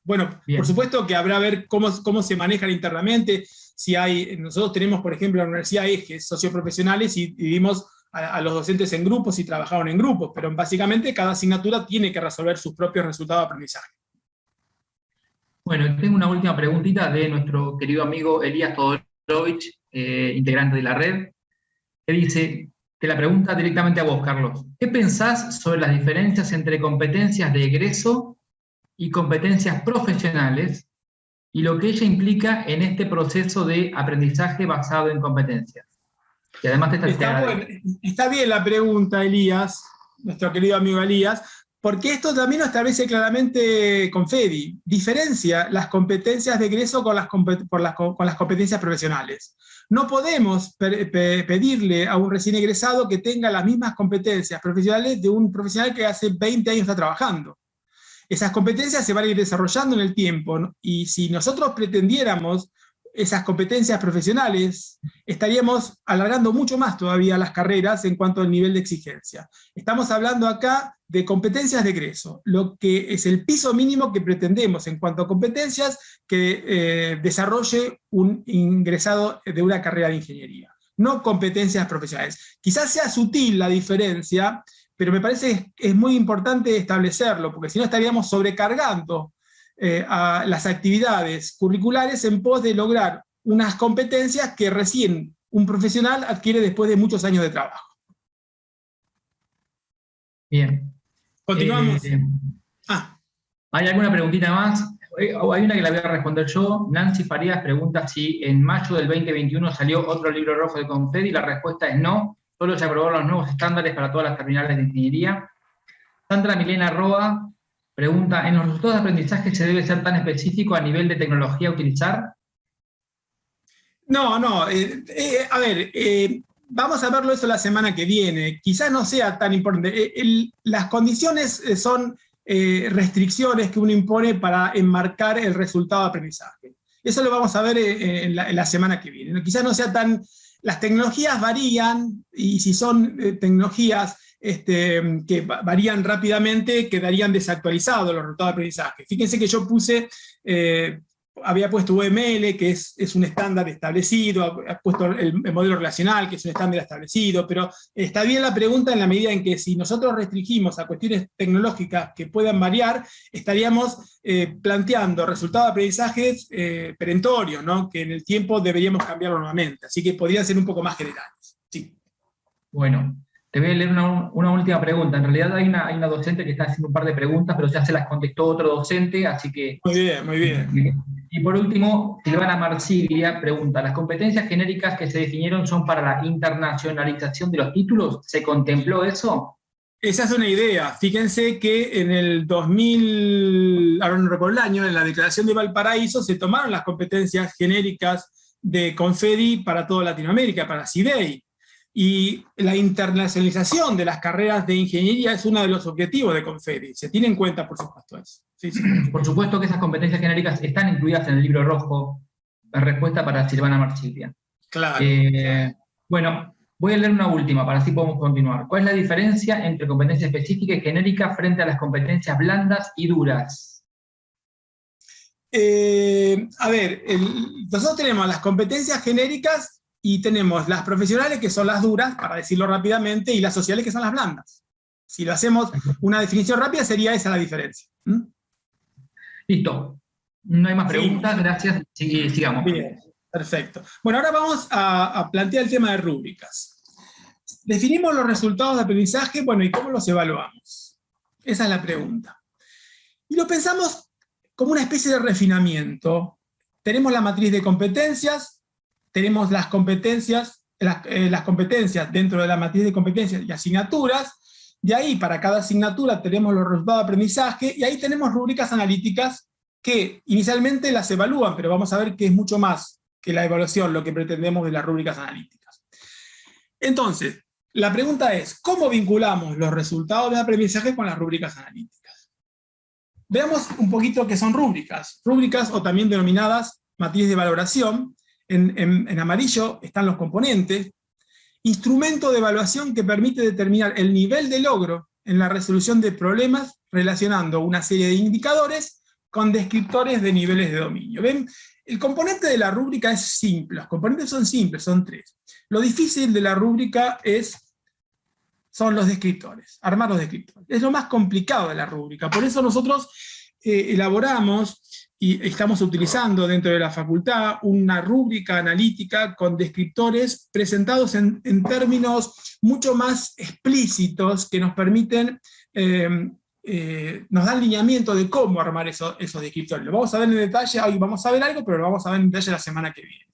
S1: Bueno, bien. Por supuesto que habrá ver cómo se manejan internamente. Si nosotros tenemos, por ejemplo, en la universidad ejes socioprofesionales y dividimos a los docentes en grupos y trabajaron en grupos, pero básicamente cada asignatura tiene que resolver sus propios resultados de aprendizaje.
S2: Bueno, tengo una última preguntita de nuestro querido amigo Elías Todorovich, integrante de la red, que dice, te la pregunta directamente a vos, Carlos: ¿qué pensás sobre las diferencias entre competencias de egreso y competencias profesionales, y lo que ella implica en este proceso de aprendizaje basado en competencias? Y además
S1: está bien la pregunta, Elías, nuestro querido amigo Elías, porque esto también lo establece claramente Confedi. Diferencia las competencias de egreso con las competencias profesionales. No podemos pedirle a un recién egresado que tenga las mismas competencias profesionales de un profesional que hace 20 años está trabajando. Esas competencias se van a ir desarrollando en el tiempo, ¿no? Y si nosotros pretendiéramos esas competencias profesionales, estaríamos alargando mucho más todavía las carreras en cuanto al nivel de exigencia. Estamos hablando acá de competencias de egreso, lo que es el piso mínimo que pretendemos en cuanto a competencias que desarrolle un ingresado de una carrera de ingeniería, no competencias profesionales. Quizás sea sutil la diferencia, pero me parece que es muy importante establecerlo, porque si no estaríamos sobrecargando a las actividades curriculares en pos de lograr unas competencias que recién un profesional adquiere después de muchos años de trabajo.
S2: Bien.
S1: Continuamos.
S2: ¿Hay alguna preguntita más? Hay una que la voy a responder yo. Nancy Farías pregunta si en mayo del 2021 salió otro libro rojo de Confedi, y la respuesta es no. Solo se aprobaron los nuevos estándares para todas las terminales de ingeniería. Sandra Milena Roa pregunta: ¿en los resultados de aprendizaje se debe ser tan específico a nivel de tecnología a utilizar?
S1: No, a ver, vamos a verlo eso la semana que viene. Quizás no sea tan importante. Las condiciones son restricciones que uno impone para enmarcar el resultado de aprendizaje. Eso lo vamos a ver en la semana que viene. Quizás no sea tan... Las tecnologías varían, y si son tecnologías que varían rápidamente, quedarían desactualizados los resultados de aprendizaje. Fíjense que yo había puesto UML, que es un estándar establecido, he puesto el modelo relacional, que es un estándar establecido, pero está bien la pregunta en la medida en que si nosotros restringimos a cuestiones tecnológicas que puedan variar, estaríamos planteando resultados de aprendizajes perentorios, ¿no? Que en el tiempo deberíamos cambiarlo nuevamente, así que podrían ser un poco más generales. Sí.
S2: Bueno, te voy a leer una última pregunta. En realidad hay una docente que está haciendo un par de preguntas, pero ya se las contestó otro docente, así que...
S1: Muy bien, muy bien.
S2: Y por último, Silvana Marsiglia pregunta: ¿las competencias genéricas que se definieron son para la internacionalización de los títulos? ¿Se contempló eso?
S1: Esa es una idea. Fíjense que en el 2000, ahora no recuerdo el año, en la Declaración de Valparaíso se tomaron las competencias genéricas de Confedi para toda Latinoamérica, para CIDEI. Y la internacionalización de las carreras de ingeniería es uno de los objetivos de Confedi. Se tiene en cuenta, por supuesto, eso. Sí, sí.
S2: Por supuesto que esas competencias genéricas están incluidas en el libro rojo, la respuesta para Silvana Marchiglia.
S1: Claro.
S2: Bueno, voy a leer una última, para así podemos continuar. ¿Cuál es la diferencia entre competencia específica y genérica frente a las competencias blandas y duras?
S1: Nosotros tenemos las competencias genéricas y tenemos las profesionales, que son las duras, para decirlo rápidamente, y las sociales, que son las blandas. Si lo hacemos una definición rápida, sería esa la diferencia.
S2: Listo. No hay más preguntas, sí. Gracias. Sí, sigamos.
S1: Bien, perfecto. Bueno, ahora vamos a plantear el tema de rúbricas. Definimos los resultados de aprendizaje, bueno, ¿y cómo los evaluamos? Esa es la pregunta. Y lo pensamos como una especie de refinamiento. Tenemos la matriz de competencias, tenemos las competencias dentro de la matriz de competencias y asignaturas. De ahí, para cada asignatura, tenemos los resultados de aprendizaje, y ahí tenemos rúbricas analíticas que inicialmente las evalúan, pero vamos a ver que es mucho más que la evaluación lo que pretendemos de las rúbricas analíticas. Entonces, la pregunta es, ¿cómo vinculamos los resultados de aprendizaje con las rúbricas analíticas? Veamos un poquito qué son rúbricas. Rúbricas, o también denominadas matriz de valoración. En amarillo están los componentes. Instrumento de evaluación que permite determinar el nivel de logro en la resolución de problemas relacionando una serie de indicadores con descriptores de niveles de dominio. ¿Ven? El componente de la rúbrica es simple. Los componentes son simples, son 3. Lo difícil de la rúbrica son los descriptores, armar los descriptores. Es lo más complicado de la rúbrica. Por eso nosotros elaboramos y estamos utilizando dentro de la facultad una rúbrica analítica con descriptores presentados en términos mucho más explícitos que nos permiten, nos dan lineamiento de cómo armar esos descriptores. Lo vamos a ver en detalle, hoy vamos a ver algo, pero lo vamos a ver en detalle la semana que viene.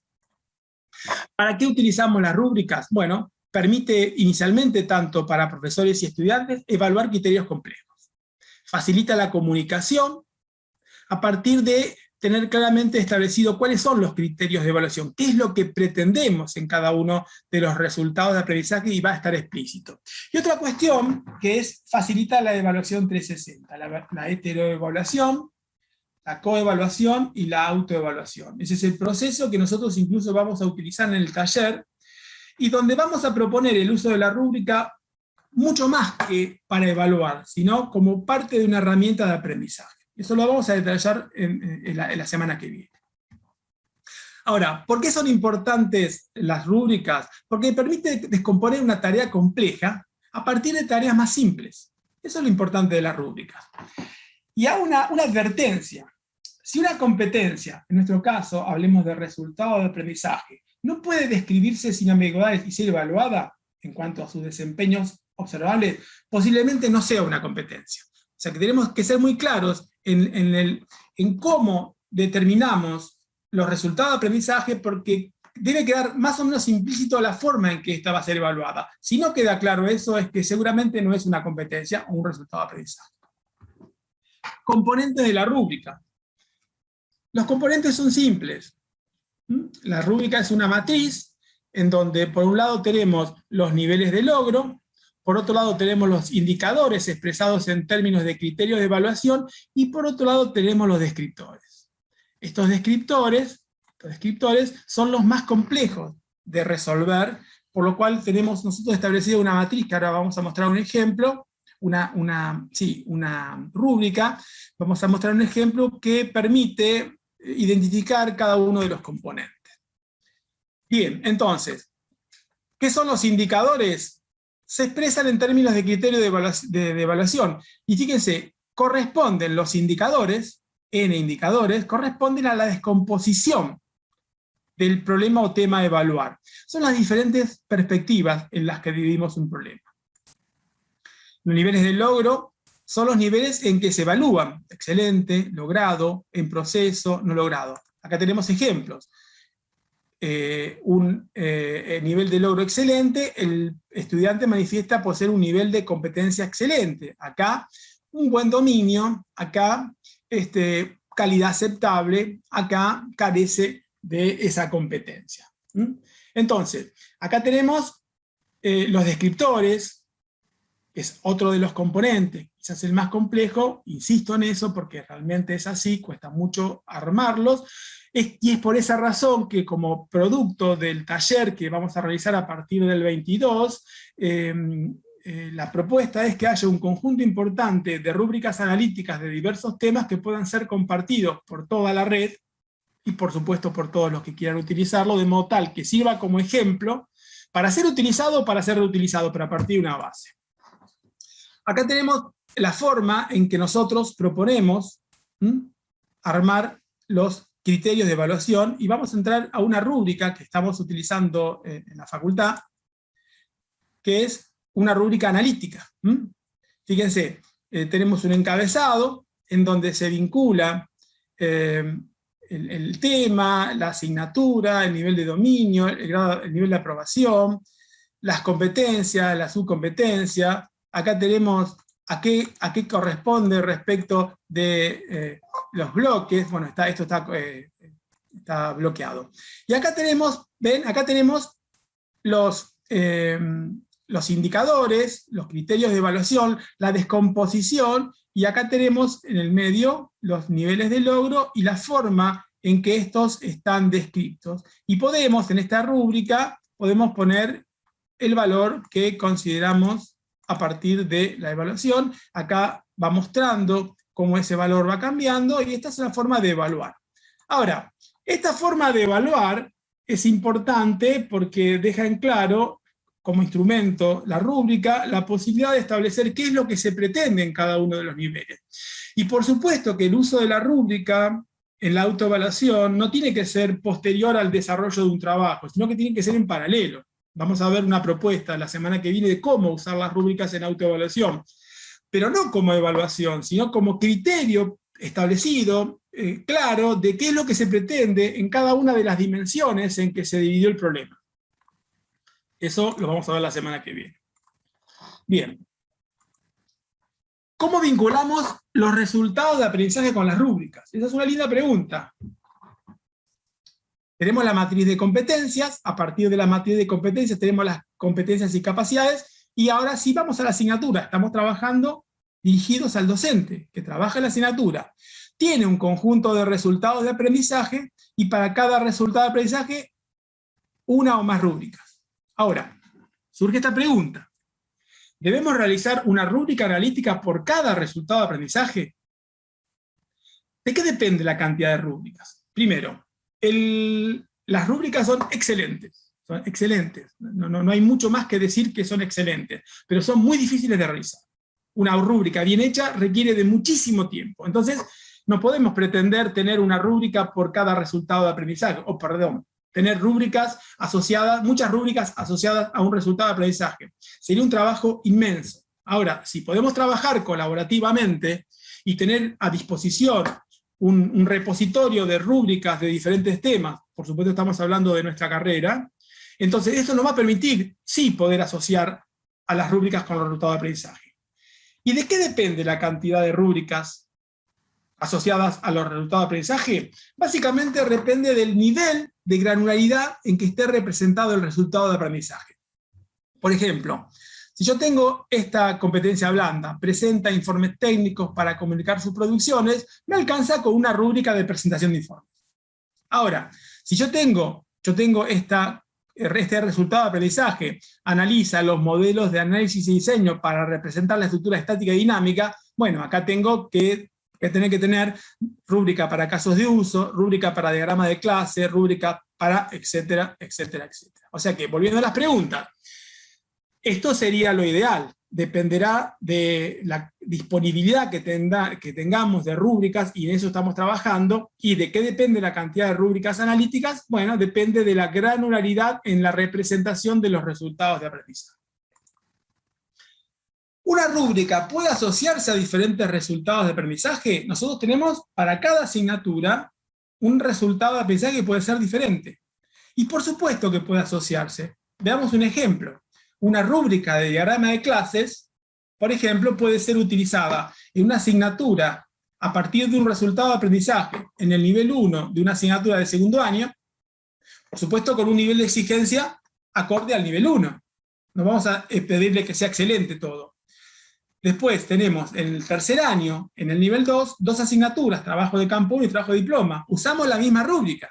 S1: ¿Para qué utilizamos las rúbricas? Bueno, permite inicialmente, tanto para profesores y estudiantes, evaluar criterios complejos. Facilita la comunicación a partir de tener claramente establecido cuáles son los criterios de evaluación, qué es lo que pretendemos en cada uno de los resultados de aprendizaje, y va a estar explícito. Y otra cuestión que facilita la evaluación 360, la heteroevaluación, la coevaluación y la autoevaluación. Ese es el proceso que nosotros incluso vamos a utilizar en el taller, y donde vamos a proponer el uso de la rúbrica mucho más que para evaluar, sino como parte de una herramienta de aprendizaje. Eso lo vamos a detallar en la semana que viene. Ahora, ¿por qué son importantes las rúbricas? Porque permite descomponer una tarea compleja a partir de tareas más simples. Eso es lo importante de las rúbricas. Y hago una advertencia. Si una competencia, en nuestro caso hablemos de resultado de aprendizaje, no puede describirse sin ambigüedades y ser evaluada en cuanto a sus desempeños observables, posiblemente no sea una competencia. O sea que tenemos que ser muy claros en cómo determinamos los resultados de aprendizaje, porque debe quedar más o menos implícito la forma en que esta va a ser evaluada. Si no queda claro eso, es que seguramente no es una competencia o un resultado de aprendizaje. Componentes de la rúbrica. Los componentes son simples. La rúbrica es una matriz en donde por un lado tenemos los niveles de logro, por otro lado tenemos los indicadores expresados en términos de criterios de evaluación, y por otro lado tenemos los descriptores. Estos descriptores son los más complejos de resolver, por lo cual tenemos nosotros establecido una matriz, que ahora vamos a mostrar un ejemplo, una rúbrica. Vamos a mostrar un ejemplo que permite identificar cada uno de los componentes. Bien, entonces, ¿qué son los indicadores? Se expresan en términos de criterio de evaluación. Y fíjense, corresponden los indicadores, N indicadores, corresponden a la descomposición del problema o tema a evaluar. Son las diferentes perspectivas en las que dividimos un problema. Los niveles de logro son los niveles en que se evalúan: excelente, logrado, en proceso, no logrado. Acá tenemos ejemplos. Un nivel de logro excelente, el estudiante manifiesta poseer un nivel de competencia excelente. Acá, un buen dominio. Acá, calidad aceptable. Acá, carece de esa competencia. Entonces, acá tenemos los descriptores, que es otro de los componentes, quizás el más complejo, insisto en eso porque realmente es así, cuesta mucho armarlos, y es por esa razón que como producto del taller que vamos a realizar a partir del 22, la propuesta es que haya un conjunto importante de rúbricas analíticas de diversos temas que puedan ser compartidos por toda la red, y por supuesto por todos los que quieran utilizarlo, de modo tal que sirva como ejemplo para ser utilizado o para ser reutilizado, pero a partir de una base. Acá tenemos la forma en que nosotros proponemos armar los criterios de evaluación, y vamos a entrar a una rúbrica que estamos utilizando en la facultad, que es una rúbrica analítica. Fíjense, tenemos un encabezado en donde se vincula el tema, la asignatura, el nivel de dominio, el nivel de aprobación, las competencias, la subcompetencia. Acá tenemos a qué corresponde respecto de los bloques. Bueno, esto está bloqueado. Y acá tenemos, ven, acá tenemos los indicadores, los criterios de evaluación, la descomposición, y acá tenemos en el medio los niveles de logro y la forma en que estos están descritos. Y podemos, en esta rúbrica, podemos poner el valor que consideramos a partir de la evaluación. Acá va mostrando cómo ese valor va cambiando, y esta es una forma de evaluar. Ahora, esta forma de evaluar es importante porque deja en claro, como instrumento, la rúbrica, la posibilidad de establecer qué es lo que se pretende en cada uno de los niveles. Y por supuesto que el uso de la rúbrica en la autoevaluación no tiene que ser posterior al desarrollo de un trabajo, sino que tiene que ser en paralelo. Vamos a ver una propuesta la semana que viene de cómo usar las rúbricas en autoevaluación, pero no como evaluación, sino como criterio establecido, claro, de qué es lo que se pretende en cada una de las dimensiones en que se dividió el problema. Eso lo vamos a ver la semana que viene. Bien. ¿Cómo vinculamos los resultados de aprendizaje con las rúbricas? Esa es una linda pregunta. Tenemos la matriz de competencias, a partir de la matriz de competencias tenemos las competencias y capacidades, y ahora sí vamos a la asignatura. Estamos trabajando dirigidos al docente, que trabaja en la asignatura. Tiene un conjunto de resultados de aprendizaje, y para cada resultado de aprendizaje, una o más rúbricas. Ahora, surge esta pregunta. ¿Debemos realizar una rúbrica analítica por cada resultado de aprendizaje? ¿De qué depende la cantidad de rúbricas? Primero, las rúbricas son excelentes. Son excelentes. No hay mucho más que decir que son excelentes, pero son muy difíciles de realizar. Una rúbrica bien hecha requiere de muchísimo tiempo. Entonces, no podemos pretender tener una rúbrica por cada resultado de aprendizaje, tener rúbricas asociadas, muchas rúbricas asociadas a un resultado de aprendizaje. Sería un trabajo inmenso. Ahora, si podemos trabajar colaborativamente y tener a disposición un repositorio de rúbricas de diferentes temas, por supuesto estamos hablando de nuestra carrera, entonces esto nos va a permitir, sí, poder asociar a las rúbricas con los resultados de aprendizaje. ¿Y de qué depende la cantidad de rúbricas asociadas a los resultados de aprendizaje? Básicamente depende del nivel de granularidad en que esté representado el resultado de aprendizaje. Por ejemplo, si yo tengo esta competencia blanda, presenta informes técnicos para comunicar sus producciones, me alcanza con una rúbrica de presentación de informes. Ahora, si yo tengo este resultado de aprendizaje, analiza los modelos de análisis y diseño para representar la estructura estática y dinámica, bueno, acá tengo que tener rúbrica para casos de uso, rúbrica para diagrama de clase, rúbrica para etcétera, etcétera, etcétera. O sea que, volviendo a las preguntas, esto sería lo ideal, dependerá de la disponibilidad que tengamos de rúbricas, y en eso estamos trabajando. ¿Y de qué depende la cantidad de rúbricas analíticas? Bueno, depende de la granularidad en la representación de los resultados de aprendizaje. ¿Una rúbrica puede asociarse a diferentes resultados de aprendizaje? Nosotros tenemos para cada asignatura un resultado de aprendizaje que puede ser diferente. Y por supuesto que puede asociarse. Veamos un ejemplo. Una rúbrica de diagrama de clases, por ejemplo, puede ser utilizada en una asignatura a partir de un resultado de aprendizaje en el nivel 1 de una asignatura de segundo año, por supuesto con un nivel de exigencia acorde al nivel 1. no vamos a pedirle que sea excelente todo. Después tenemos en el tercer año, en el nivel 2, 2 asignaturas, trabajo de campo 1 y trabajo de diploma. Usamos la misma rúbrica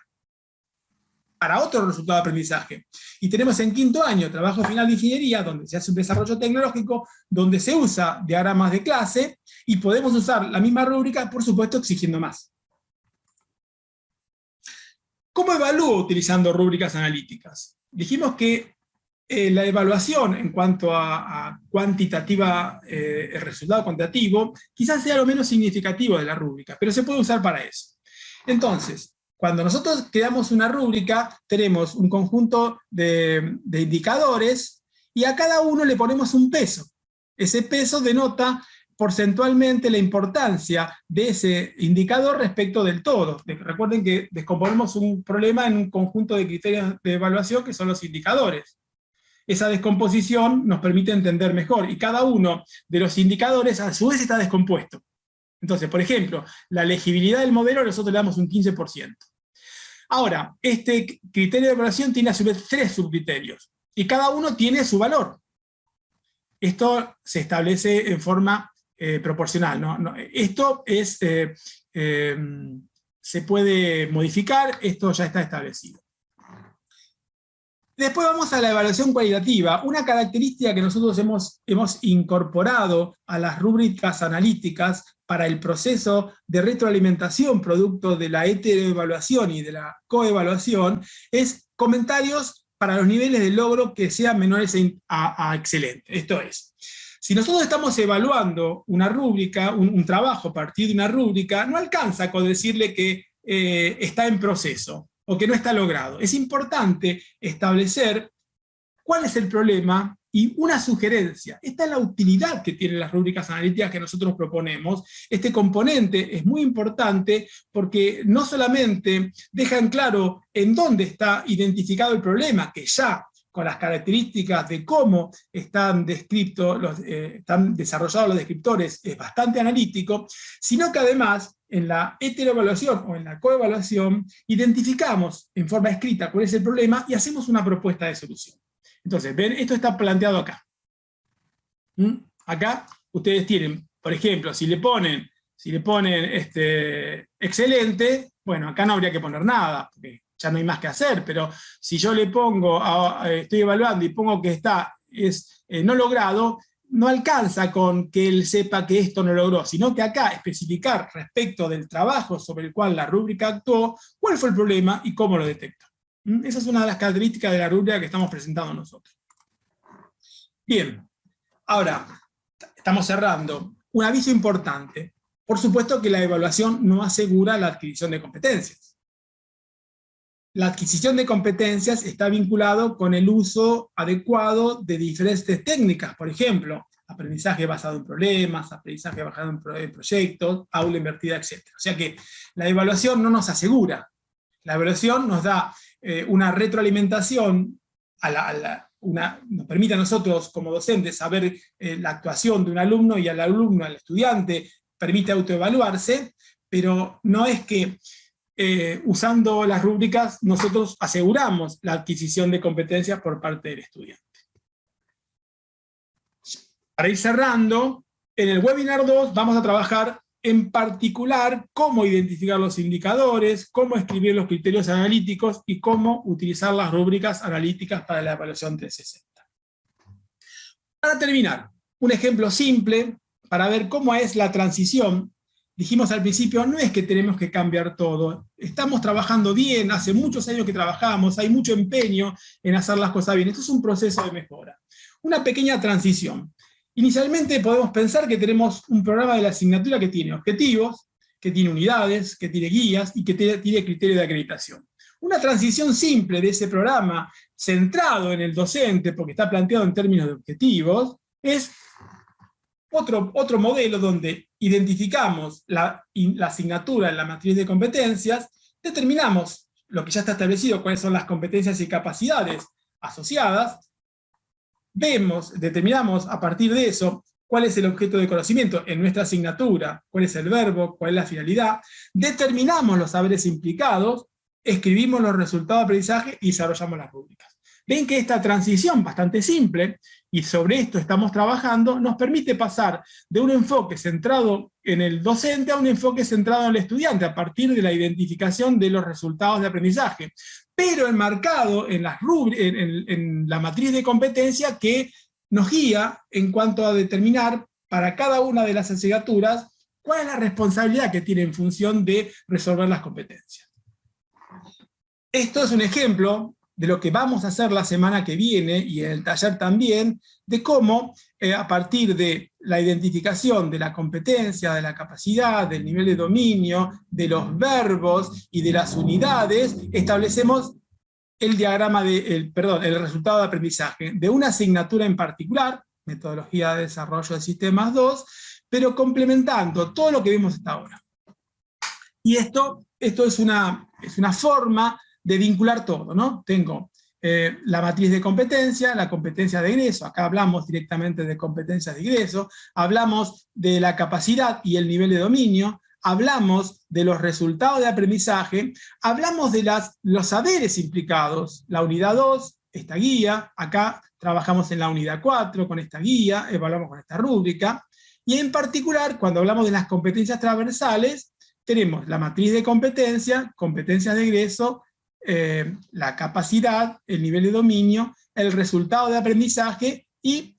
S1: para otro resultado de aprendizaje. Y tenemos en quinto año, trabajo final de ingeniería, donde se hace un desarrollo tecnológico, donde se usa diagramas de clase, y podemos usar la misma rúbrica, por supuesto, exigiendo más. ¿Cómo evalúo utilizando rúbricas analíticas? Dijimos que la evaluación en cuanto a cuantitativa, el resultado cuantitativo, quizás sea lo menos significativo de la rúbrica, pero se puede usar para eso. Entonces, cuando nosotros creamos una rúbrica, tenemos un conjunto de indicadores, y a cada uno le ponemos un peso. Ese peso denota porcentualmente la importancia de ese indicador respecto del todo. Recuerden que descomponemos un problema en un conjunto de criterios de evaluación que son los indicadores. Esa descomposición nos permite entender mejor, y cada uno de los indicadores a su vez está descompuesto. Entonces, por ejemplo, la legibilidad del modelo nosotros le damos un 15%. Ahora, este criterio de evaluación tiene a su vez 3 subcriterios, y cada uno tiene su valor. Esto se establece en forma proporcional. Esto es, se puede modificar, esto ya está establecido. Después vamos a la evaluación cualitativa. Una característica que nosotros hemos incorporado a las rúbricas analíticas para el proceso de retroalimentación producto de la heteroevaluación y de la coevaluación es comentarios para los niveles de logro que sean menores a excelente. Esto es, si nosotros estamos evaluando una rúbrica, un trabajo a partir de una rúbrica, no alcanza con decirle que está en proceso o que no está logrado. Es importante establecer cuál es el problema y una sugerencia. Esta es la utilidad que tienen las rúbricas analíticas que nosotros proponemos. Este componente es muy importante porque no solamente dejan claro en dónde está identificado el problema, que ya con las características de cómo están descritos, están desarrollados los descriptores, es bastante analítico, sino que además, en la heteroevaluación o en la coevaluación, identificamos en forma escrita cuál es el problema y hacemos una propuesta de solución. Entonces, ven, esto está planteado acá. Acá ustedes tienen, por ejemplo, si le ponen excelente, bueno, acá no habría que poner nada, porque ya no hay más que hacer, pero si yo le pongo, estoy evaluando y pongo que no logrado, no alcanza con que él sepa que esto no logró, sino que acá especificar respecto del trabajo sobre el cual la rúbrica actuó, cuál fue el problema y cómo lo detecta. Esa es una de las características de la rúbrica que estamos presentando nosotros. Bien, ahora, estamos cerrando. Un aviso importante. Por supuesto que la evaluación no asegura la adquisición de competencias. La adquisición de competencias está vinculado con el uso adecuado de diferentes técnicas, por ejemplo, aprendizaje basado en problemas, aprendizaje basado en proyectos, aula invertida, etc. O sea que la evaluación no nos asegura. La evaluación nos da una retroalimentación, nos permite a nosotros como docentes saber la actuación de un alumno, y al alumno, al estudiante, permite autoevaluarse, pero no es que usando las rúbricas nosotros aseguramos la adquisición de competencias por parte del estudiante. Para ir cerrando, en el webinar 2 vamos a trabajar en particular cómo identificar los indicadores, cómo escribir los criterios analíticos y cómo utilizar las rúbricas analíticas para la evaluación 360. Para terminar, un ejemplo simple para ver cómo es la transición. Dijimos al principio, no es que tenemos que cambiar todo, estamos trabajando bien, hace muchos años que trabajamos, hay mucho empeño en hacer las cosas bien, esto es un proceso de mejora. Una pequeña transición. Inicialmente podemos pensar que tenemos un programa de la asignatura que tiene objetivos, que tiene unidades, que tiene guías y que tiene criterio de acreditación. Una transición simple de ese programa, centrado en el docente, porque está planteado en términos de objetivos, es otro modelo donde identificamos la asignatura en la matriz de competencias, determinamos lo que ya está establecido, cuáles son las competencias y capacidades asociadas, determinamos a partir de eso cuál es el objeto de conocimiento en nuestra asignatura, cuál es el verbo, cuál es la finalidad, determinamos los saberes implicados, escribimos los resultados de aprendizaje y desarrollamos las rúbricas. ven que esta transición bastante simple, y sobre esto estamos trabajando, nos permite pasar de un enfoque centrado en el docente a un enfoque centrado en el estudiante, a partir de la identificación de los resultados de aprendizaje, pero enmarcado en la matriz de competencia que nos guía en cuanto a determinar para cada una de las asignaturas cuál es la responsabilidad que tiene en función de resolver las competencias. Esto es un ejemplo de lo que vamos a hacer la semana que viene, y en el taller también, de cómo a partir de la identificación de la competencia, de la capacidad, del nivel de dominio, de los verbos y de las unidades, establecemos el diagrama el resultado de aprendizaje de una asignatura en particular, metodología de desarrollo de sistemas 2, pero complementando todo lo que vimos hasta ahora. Y esto es una forma de vincular todo, ¿no? Tengo la matriz de competencia, la competencia de egreso, acá hablamos directamente de competencias de egreso, hablamos de la capacidad y el nivel de dominio, hablamos de los resultados de aprendizaje, hablamos de los saberes implicados, la unidad 2, esta guía, acá trabajamos en la unidad 4 con esta guía, evaluamos con esta rúbrica, y en particular, cuando hablamos de las competencias transversales, tenemos la matriz de competencia, competencias de egreso, la capacidad, el nivel de dominio, el resultado de aprendizaje y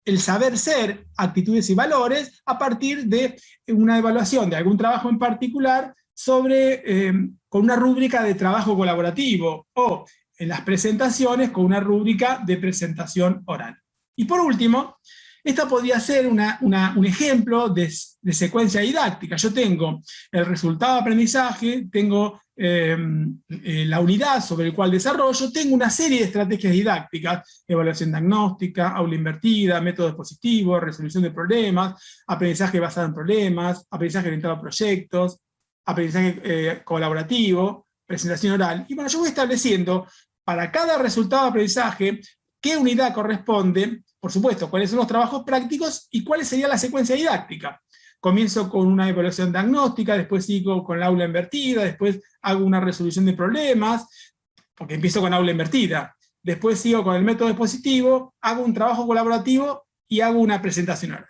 S1: el saber ser, actitudes y valores, a partir de una evaluación de algún trabajo en particular con una rúbrica de trabajo colaborativo, o en las presentaciones con una rúbrica de presentación oral. Y por último, esta podría ser un ejemplo de secuencia didáctica. Yo tengo el resultado de aprendizaje, tengo la unidad sobre el cual desarrollo, tengo una serie de estrategias didácticas: evaluación diagnóstica, aula invertida, método expositivo, resolución de problemas, aprendizaje basado en problemas, aprendizaje orientado a proyectos, aprendizaje colaborativo, presentación oral. Y bueno, yo voy estableciendo para cada resultado de aprendizaje qué unidad corresponde, por supuesto, cuáles son los trabajos prácticos y cuál sería la secuencia didáctica. Comienzo con una evaluación diagnóstica, después sigo con la aula invertida, después hago una resolución de problemas, porque empiezo con aula invertida. Después sigo con el método expositivo, hago un trabajo colaborativo y hago una presentación oral.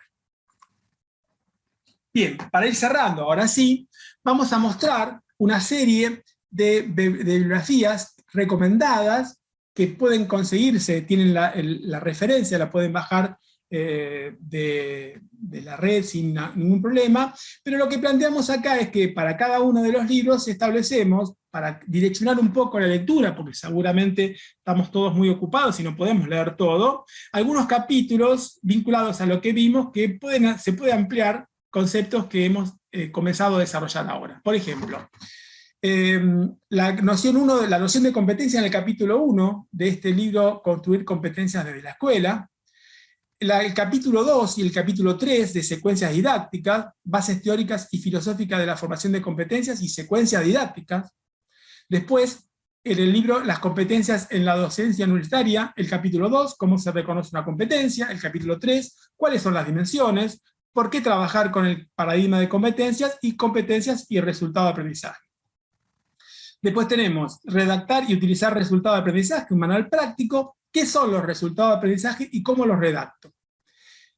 S1: Bien, para ir cerrando, ahora sí, vamos a mostrar una serie de bibliografías recomendadas que pueden conseguirse, tienen la referencia, la pueden bajar de la red sin ningún problema, pero lo que planteamos acá es que para cada uno de los libros establecemos, para direccionar un poco la lectura, porque seguramente estamos todos muy ocupados y no podemos leer todo, algunos capítulos vinculados a lo que vimos que se puede ampliar conceptos que hemos comenzado a desarrollar ahora. Por ejemplo, la noción de competencia en el capítulo 1 de este libro, Construir competencias desde la escuela. El capítulo 2 y el capítulo 3 de secuencias didácticas, bases teóricas y filosóficas de la formación de competencias y secuencias didácticas. Después, en el libro Las competencias en la docencia universitaria, el capítulo 2, cómo se reconoce una competencia, el capítulo 3, cuáles son las dimensiones, por qué trabajar con el paradigma de competencias y resultado de aprendizaje. Después tenemos redactar y utilizar resultados de aprendizaje, un manual práctico, qué son los resultados de aprendizaje y cómo los redacto.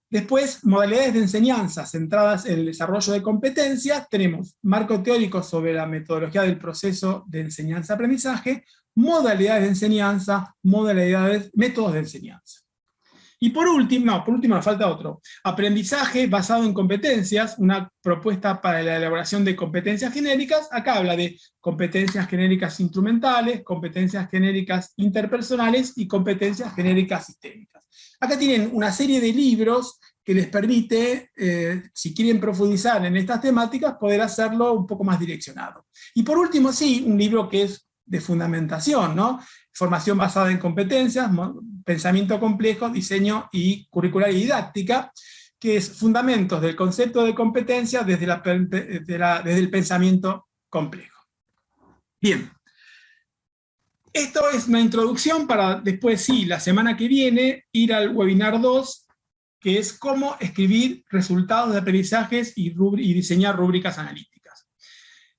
S1: Después, modalidades de enseñanza centradas en el desarrollo de competencias, tenemos marco teórico sobre la metodología del proceso de enseñanza-aprendizaje, modalidades de enseñanza, métodos de enseñanza. Y por último nos falta otro, aprendizaje basado en competencias, una propuesta para la elaboración de competencias genéricas. Acá habla de competencias genéricas instrumentales, competencias genéricas interpersonales y competencias genéricas sistémicas. Acá tienen una serie de libros que les permite, si quieren profundizar en estas temáticas, poder hacerlo un poco más direccionado. Y por último, sí, un libro que es de fundamentación, ¿no? Formación basada en competencias, pensamiento complejo, diseño y curricular y didáctica, que es fundamentos del concepto de competencia desde el pensamiento complejo. Bien. Esto es una introducción para después, sí, la semana que viene, ir al webinar 2, que es cómo escribir resultados de aprendizajes y diseñar rúbricas analíticas.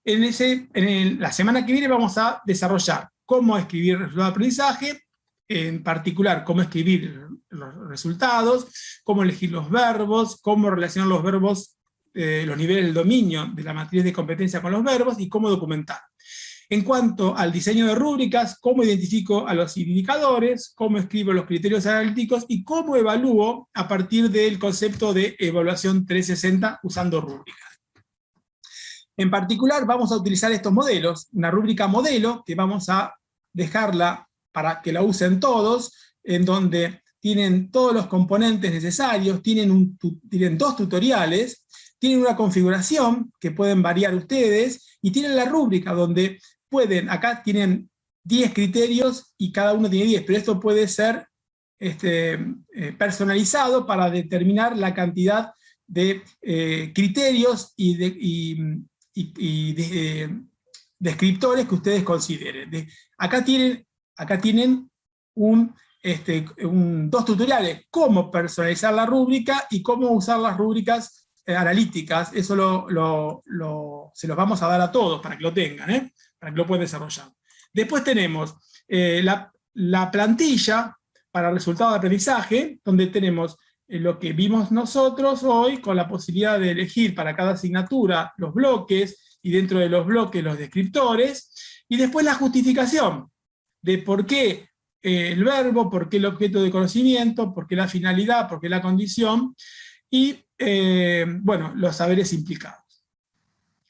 S1: La semana que viene vamos a desarrollar cómo escribir resultados de aprendizaje, en particular cómo escribir los resultados, cómo elegir los verbos, cómo relacionar los verbos, los niveles del dominio de la matriz de competencia con los verbos, y cómo documentar. En cuanto al diseño de rúbricas, cómo identifico a los indicadores, cómo escribo los criterios analíticos, y cómo evalúo a partir del concepto de evaluación 360 usando rúbricas. En particular vamos a utilizar estos modelos, una rúbrica modelo, que vamos a dejarla para que la usen todos, en donde tienen todos los componentes necesarios, tienen 2 tutoriales, tienen una configuración que pueden variar ustedes, y tienen la rúbrica donde pueden, acá tienen 10 criterios y cada uno tiene 10, pero esto puede ser personalizado para determinar la cantidad de criterios y descriptores que ustedes consideren. Acá tienen 2 tutoriales, cómo personalizar la rúbrica y cómo usar las rúbricas analíticas. Eso se los vamos a dar a todos para que lo tengan, para que lo puedan desarrollar. Después tenemos la plantilla para resultados de aprendizaje, donde tenemos lo que vimos nosotros hoy, con la posibilidad de elegir para cada asignatura los bloques, y dentro de los bloques los descriptores, y después la justificación de por qué el verbo, por qué el objeto de conocimiento, por qué la finalidad, por qué la condición, y bueno, los saberes implicados.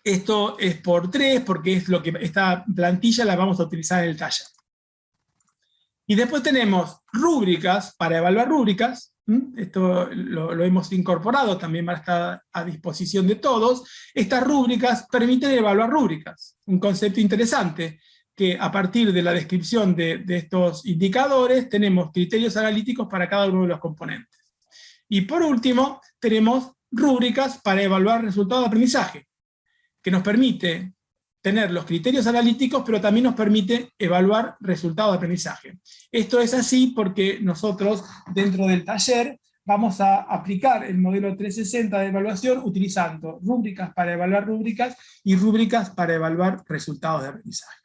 S1: Esto es por 3, porque es lo que esta plantilla la vamos a utilizar en el taller. Y después tenemos rúbricas para evaluar rúbricas. Esto lo hemos incorporado, también va a estar a disposición de todos. Estas rúbricas permiten evaluar rúbricas, un concepto interesante, que a partir de la descripción de estos indicadores tenemos criterios analíticos para cada uno de los componentes. Y por último, tenemos rúbricas para evaluar resultados de aprendizaje, que nos permite tener los criterios analíticos, pero también nos permite evaluar resultados de aprendizaje. Esto es así porque nosotros, dentro del taller, vamos a aplicar el modelo 360 de evaluación utilizando rúbricas para evaluar rúbricas y rúbricas para evaluar resultados de aprendizaje.